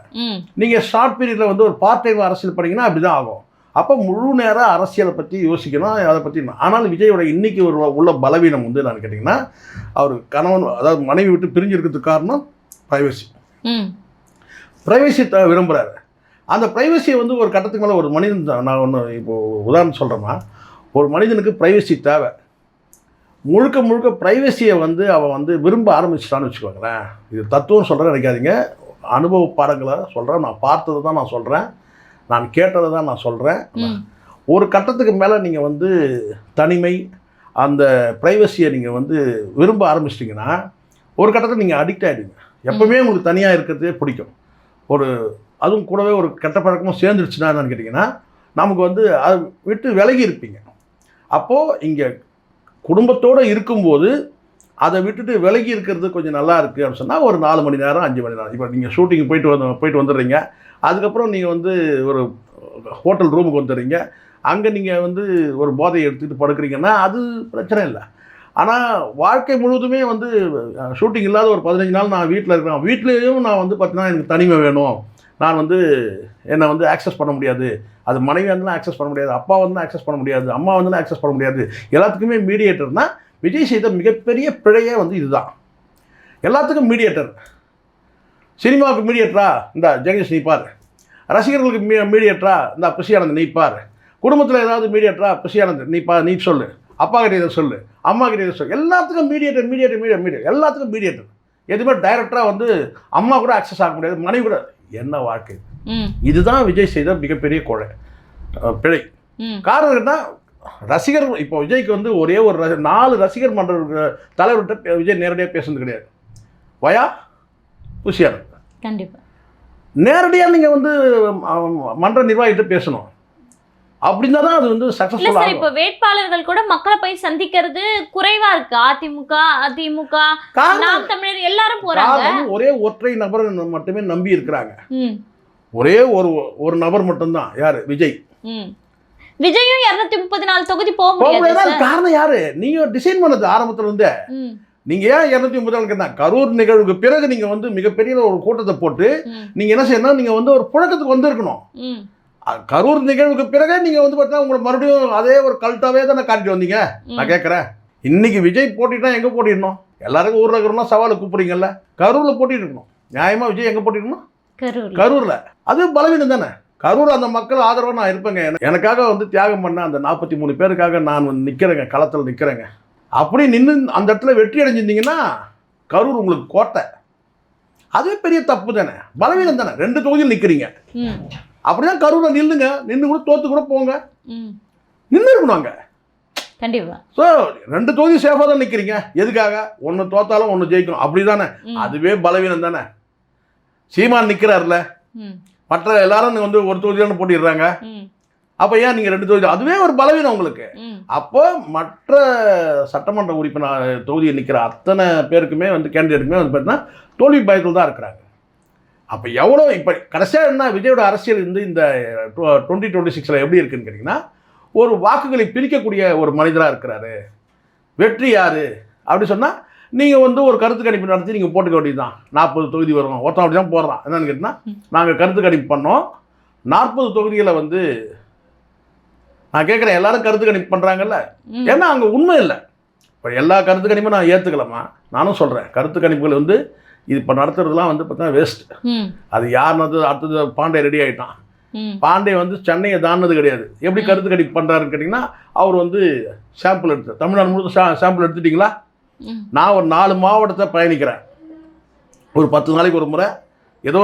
நீங்கள் ஷார்ட் பீரியடில் வந்து ஒரு பார்ட் டைம் அரசியல் பண்ணிங்கன்னா அப்படி தான் ஆகும். அப்போ முழு நேரம் அரசியலை பற்றி யோசிக்கணும், அதை பற்றி. ஆனால் விஜயோட இன்றைக்கி உள்ள பலவீனம் வந்து நான் கேட்டிங்கன்னா, அவர் கணவன் அதாவது மனைவி விட்டு பிரிஞ்சிருக்கிறதுக்கு காரணம் ப்ரைவசி. ப்ரைவசி விரும்புகிறாரு. அந்த ப்ரைவசியை வந்து ஒரு கட்டத்துக்கு மேலே ஒரு மனிதன், நான் ஒன்று இப்போது உதாரணம் சொல்கிறேன்னா, ஒரு மனிதனுக்கு ப்ரைவசி தேவை. முழுக்க ப்ரைவசியை வந்து அவன் வந்து விரும்ப ஆரம்பிச்சிட்டான்னு வச்சுக்கோங்களேன். இது தத்துவம் சொல்கிறேன் நினைக்காதீங்க, அனுபவ பாடங்களை சொல்கிறேன். நான் பார்த்ததை தான் நான் சொல்கிறேன், நான் கேட்டதை தான் நான் சொல்கிறேன். ஒரு கட்டத்துக்கு மேலே நீங்கள் வந்து தனிமை, அந்த ப்ரைவசியை நீங்கள் வந்து விரும்ப ஆரம்பிச்சிட்டிங்கன்னா ஒரு கட்டத்தில் நீங்கள் அடிக்ட் ஆகிடுவீங்க. எப்போவுமே உங்களுக்கு தனியாக இருக்கிறதே பிடிக்கும். அதுவும் கூடவே ஒரு கெட்ட பழக்கமும் சேர்ந்துருச்சுன்னா என்னன்னு கேட்டிங்கன்னா, நமக்கு வந்து அதை விட்டு விலகி இருப்பீங்க. அப்போது இங்கே குடும்பத்தோடு இருக்கும்போது அதை விட்டுட்டு விலகி இருக்கிறது கொஞ்சம் நல்லா இருக்குது அப்படின்னு சொன்னால் ஒரு 4 மணி நேரம் 5 மணி நேரம். இப்போ நீங்கள் ஷூட்டிங் போயிட்டு வந்துடுறீங்க, அதுக்கப்புறம் நீங்கள் வந்து ஒரு ஹோட்டல் ரூமுக்கு வந்துடுறீங்க, அங்கே நீங்கள் வந்து ஒரு போதையை எடுத்துகிட்டு படுக்கிறீங்கன்னா அது பிரச்சனை இல்லை. ஆனால் வாழ்க்கை முழுவதுமே வந்து ஷூட்டிங் இல்லாத ஒரு 15 நாள் நான் வீட்டில் இருக்கிறேன். வீட்லேயும் நான் வந்து பார்த்தீங்கன்னா எனக்கு தனிமை வேணும், நான் வந்து என்னை வந்து ஆக்சஸ் பண்ண முடியாது, அது மனைவி வந்துலாம் ஆக்சஸ் பண்ண முடியாது, அப்பா வந்துலாம் ஆக்சஸ் பண்ண முடியாது, அம்மா வந்துலாம் ஆக்சஸ் பண்ண முடியாது, எல்லாத்துக்குமே மீடியேட்டர்னா விஜய் செய்த மிகப்பெரிய பிழையே வந்து இதுதான். எல்லாத்துக்கும் மீடியேட்டர். சினிமாவுக்கு மீடியேட்டரா இந்த ஜெகதீஷ் நீப்பார், ரசிகர்களுக்கு மீடியேட்டரா இந்த புஷி ஆனந்த் நீப்பார், குடும்பத்தில் ஏதாவது மீடியேட்டரா புஷி ஆனந்த் நீ சொல்லு, அப்பா கிட்ட இதை சொல்லு, அம்மா கிட்ட இதை சொல்லு, எல்லாத்துக்கும் மீடியேட்டர் எல்லாத்துக்கும் மீடியேட்டர். எதுவுமே டைரக்டராக வந்து அம்மா கூட ஆக்சஸ் ஆக முடியாது, மனைவி கூட. என்ன வாழ்க்கை இதுதான் விஜய் செய்த மிகப்பெரிய பிழை. காரணம் என்ன, ரசிகர்கள் இப்போ விஜய்க்கு வந்து ஒரே ஒரு 4 ரசிகர் மன்ற தலைவர்கிட்ட விஜய் நேரடியாக பேசுனது கிடையாது. வயா புஷி ஆனந்த். கண்டிப்பாக நேரடியாக நீங்கள் வந்து மன்ற நிர்வாகிகிட்ட பேசணும். அப்படின்னா தான் அது வந்து இல்ல சக்ஸஸ்ஃபுல் சார், ஆகும். இப்ப வேட்பாளர்கள் கூட மக்களை போய் சந்திக்கிறது குறைவா இருக்கு. அதிமுக நாம் தமிழர் எல்லாரும் போறாங்க. காரணம் ஒரே ஒற்றை நபர் மட்டுமே நம்பி இருக்கிறாங்க. ம். ஒரே ஒரு நபர் மட்டும்தான். யாரு? விஜய். விஜயும் 234 தொகுதி போக போக முடியாது முடியாது. சார். காரணம் யாரு? நீங்க டிசைன் பண்ணது ஆரம்பத்துல இருந்தே. ம். நீங்க ஏன் 234 கரூர் நிகழ்வுக்கு பிறகு நீங்க வந்து மிகப்பெரிய ஒரு கூட்டத்தை போட்டு ம். நீங்க என்ன செய்யணும்? நீங்க வந்து ஒரு புழக்கத்துக்கு வந்திருக்கணும். ம். கரூர் நிகழ்வுக்கு பிறகு நீங்க வந்து பார்த்தீங்கன்னா உங்களை மறுபடியும் அதே ஒரு கல்ட்டாவே தானே காட்டிட்டு வந்தீங்க. நான் கேட்கறேன், இன்னைக்கு விஜய் போட்டிட்டா எங்க போட்டிடணும்? எல்லாருக்கும் ஊர்ல இருக்கிறோம்னா சவாலை கூப்பிடுறீங்கல்ல, கரூர்ல போட்டிட்டு இருக்கணும். நியாயமா விஜய் எங்க போட்டிடணும்? கரூர்ல. அது பலவீனம் தானே. கரூர் அந்த மக்கள் ஆதரவாக நான் இருப்பேங்க. எனக்காக வந்து தியாகம் பண்ண அந்த 43 பேருக்காக நான் வந்து நிற்கிறேங்க, களத்தில் நிற்கிறேங்க. அப்படி நின்று அந்த இடத்துல வெற்றி அடைஞ்சிருந்தீங்கன்னா கரூர் உங்களுக்கு கோட்டை. அதுவே பெரிய தப்பு தானே, பலவீனம் தானே. 2 தொகுதியில் நிற்கிறீங்க. அப்படிதான் கரூரில் நில்லுங்க, நின்று கூட தோத்து கூட போங்க, நின்று இருக்கணும் அங்கே. கண்டிப்பா. ஸோ 2 தொகுதி சேஃபாக தான் நிற்கிறீங்க. எதுக்காக? ஒன்று தோத்தாலும் ஒன்று ஜெயிக்கணும், அப்படி தானே. அதுவே பலவீனம் தானே. சீமான் நிற்கிறார்ல, மற்ற எல்லாரும் வந்து ஒரு தொகுதியான போட்டிடுறாங்க. அப்போ ஏன் நீங்கள் 2 தொகுதி? அதுவே ஒரு பலவீனம் உங்களுக்கு. அப்போ மற்ற சட்டமன்ற உறுப்பினர் தொகுதியில் நிற்கிற அத்தனை பேருக்குமே வந்து கேண்டிடேட்டுக்குமே வந்து பார்த்தீங்கன்னா தோல்வி பயத்தில் தான் இருக்கிறாங்க. அப்போ எவ்வளோ இப்போ கடைசியாக என்ன விஜயோட அரசியல் வந்து இந்த 2026 எப்படி இருக்குன்னு கேட்டிங்கன்னா, ஒரு வாக்குகளை பிரிக்கக்கூடிய ஒரு மனிதராக இருக்கிறாரு. வெற்றி யார் அப்படி சொன்னால் நீங்கள் வந்து ஒரு கருத்து கணிப்பு நடத்தி நீங்கள் போட்டுக்க வேண்டியது தான். 40 தொகுதி வரும், ஒருத்தன் அப்படி தான் போடுறான். என்னன்னு கேட்டிங்கன்னா, நாங்கள் கருத்து கணிப்பு பண்ணோம், 40 தொகுதிகளை வந்து நான் கேட்குறேன், எல்லாரும் கருத்து கணிப்பு பண்ணுறாங்கல்ல. ஏன்னா அங்கே உண்மை இல்லை. இப்போ எல்லா கருத்து கணிப்பும் நான் ஏற்றுக்கலாமா? நானும் சொல்கிறேன், கருத்து கணிப்புகள் வந்து இது இப்போ நடத்துறதுலாம் வந்து பார்த்தீங்கன்னா வேஸ்ட். அது யாருனது அடுத்தது பாண்டே ரெடி ஆகிட்டான். பாண்டே வந்து சென்னையை தாண்டது கிடையாது. எப்படி கருத்து கணிப்பு பண்ணுறாருன்னு கேட்டிங்கன்னா, அவர் வந்து சாம்பிள் எடுத்து தமிழ்நாடு முழுக்க சாம்பிள் எடுத்துட்டிங்களா? நான் ஒரு 4 மாவட்டத்தை பயணிக்கிறேன். ஒரு 10 நாளைக்கு ஒரு முறை ஏதோ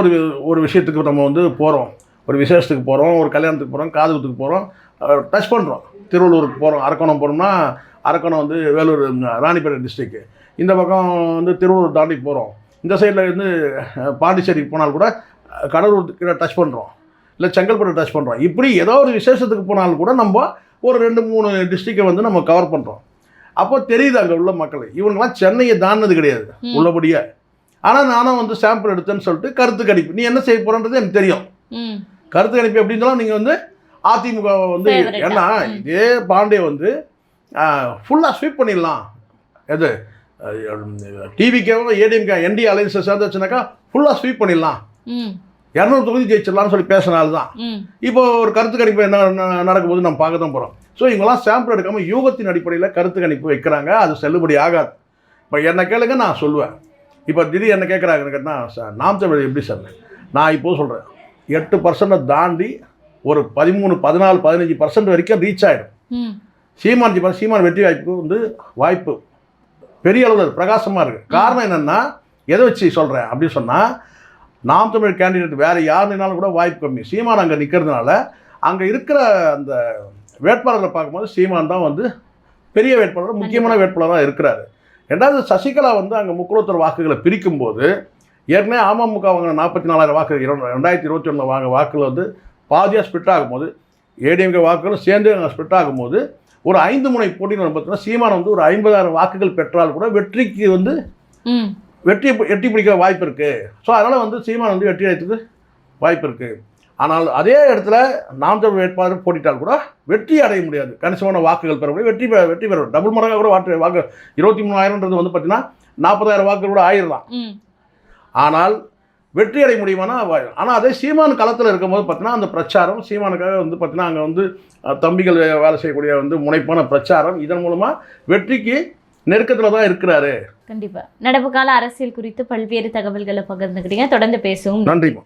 ஒரு விஷயத்துக்கு நம்ம வந்து போகிறோம். ஒரு விசேஷத்துக்கு போகிறோம், ஒரு கல்யாணத்துக்கு போகிறோம், காதுகுத்துக்கு போகிறோம், டச் பண்ணுறோம். திருவள்ளூருக்கு போகிறோம், அரக்கோணம் போகிறோம்னா அரக்கோணம் வந்து வேலூர் ராணிப்பேட்டை டிஸ்ட்ரிக்கு. இந்த பக்கம் வந்து திருவள்ளூர் தாண்டி போகிறோம். இந்த சைடில் இருந்து பாண்டிச்சேரிக்கு போனால் கூட கடலூர் டச் பண்ணுறோம், இல்லை செங்கல்பட்டு டச் பண்ணுறோம். இப்படி ஏதோ ஒரு விசேஷத்துக்கு போனாலும் கூட நம்ம ஒரு 2-3 டிஸ்ட்ரிக்டை வந்து நம்ம கவர் பண்ணுறோம். அப்போ தெரியுது அங்கே உள்ள மக்கள், இவங்கெல்லாம் சென்னையை தாண்டது கிடையாது உள்ளபடியே. ஆனால் நானும் வந்து சாம்பிள் எடுத்தேன்னு சொல்லிட்டு கருத்து கணிப்பு நீ என்ன செய்ய போகிறன்றது எனக்கு தெரியும். கருத்து கணிப்பு எப்படி இருந்தாலும் நீங்கள் வந்து அதிமுக வந்து ஏன்னா இதே பாண்டே வந்து ஃபுல்லாக ஸ்வீப் பண்ணிடலாம். எது டிவிக்கேவும் ஏடிஎம்கே என்டி அலைன்ஸை சேர்ந்துச்சுனாக்கா ஃபுல்லாக ஸ்வீப் பண்ணிடலாம், 200 தொகுதி ஜெயிச்சிடலாம்னு சொல்லி பேசினால்தான். இப்போ ஒரு கருத்து கணிப்பு என்ன நடக்கும் போது நம்ம பார்க்க தான் போகிறோம். ஸோ இவங்கெல்லாம் சாம்பிள் எடுக்காமல் யூகத்தின் அடிப்படையில் கருத்து கணிப்பு வைக்கிறாங்க. அது செல்லுபடி ஆகாது. இப்போ என்ன கேளுங்க, நான் சொல்லுவேன். இப்போ திடீர் என்ன கேட்குறாங்கன்னு கேட்டால், சார் நாம் தமிழ் எப்படி சார்? நான் இப்போது சொல்கிறேன், 8% தாண்டி ஒரு 13, 14, 15% வரைக்கும் ரீச் ஆகிடும். சீமான் வெற்றி வாய்ப்பு வந்து வாய்ப்பு பெரிய அளவில் பிரகாசமாக இருக்குது. காரணம் என்னென்னா, எதை வச்சு சொல்கிறேன் அப்படின்னு சொன்னால், நாம் தமிழ் கேண்டிடேட் வேறு யாருனாலும் கூட வாய்ப்பு கம்மி. சீமான் அங்கே நிற்கிறதுனால அங்கே இருக்கிற அந்த வேட்பாளரை பார்க்கும்போது சீமான் தான் வந்து பெரிய வேட்பாளர், முக்கியமான வேட்பாளராக இருக்கிறாரு. ரெண்டாவது சசிகலா வந்து அங்கே முக்குளத்தூர் வாக்குகளை பிரிக்கும்போது ஏற்கனவே அமமுக வாங்கின 44,000 வாக்கு 2021 வாங்க வாக்குகள் வந்து பாதியாக ஸ்பிட் ஆகும்போது, ஏடிஎம்கே வாக்குகளும் சேர்ந்து ஸ்பிட் ஆகும்போது ஒரு 5 முனை போட்டின்னு பார்த்தீங்கன்னா சீமான் வந்து ஒரு 50,000 வாக்குகள் பெற்றால் கூட வெற்றிக்கு வந்து எட்டி பிடிக்க வாய்ப்பு இருக்குது. ஸோ அதனால் வந்து சீமான் வந்து வெற்றி அடைறதுக்கு வாய்ப்பு இருக்குது. ஆனால் அதே இடத்துல நாம் தமிழ் வேட்பாளர் போட்டிட்டால் கூட வெற்றி அடைய முடியாது. கணிசமான வாக்குகள் பெற முடியும், வெற்றி பெற டபுள் மடங்காக கூட வாக்கு 23,000ன்றது வந்து பார்த்தீங்கன்னா 40,000 வாக்குகள் கூட ஆயிடலாம். ஆனால் வெற்றி அடைய முடியுமானா, ஆனால் அதே சீமான் களத்தில் இருக்கும்போது பார்த்தீங்கன்னா அந்த பிரச்சாரம் சீமானுக்காக வந்து பார்த்தீங்கன்னா அங்கே வந்து தம்பிகள் வேலை செய்யக்கூடிய வந்து முனைப்பான பிரச்சாரம், இதன் மூலமாக வெற்றிக்கு நெருக்கத்தில் தான் இருக்கிறாரு. கண்டிப்பாக. நடப்பு கால அரசியல் குறித்து பல்வேறு தகவல்களை பகிர்ந்துக்கிட்டீங்க. தொடர்ந்து பேசுவோம். நன்றிமா.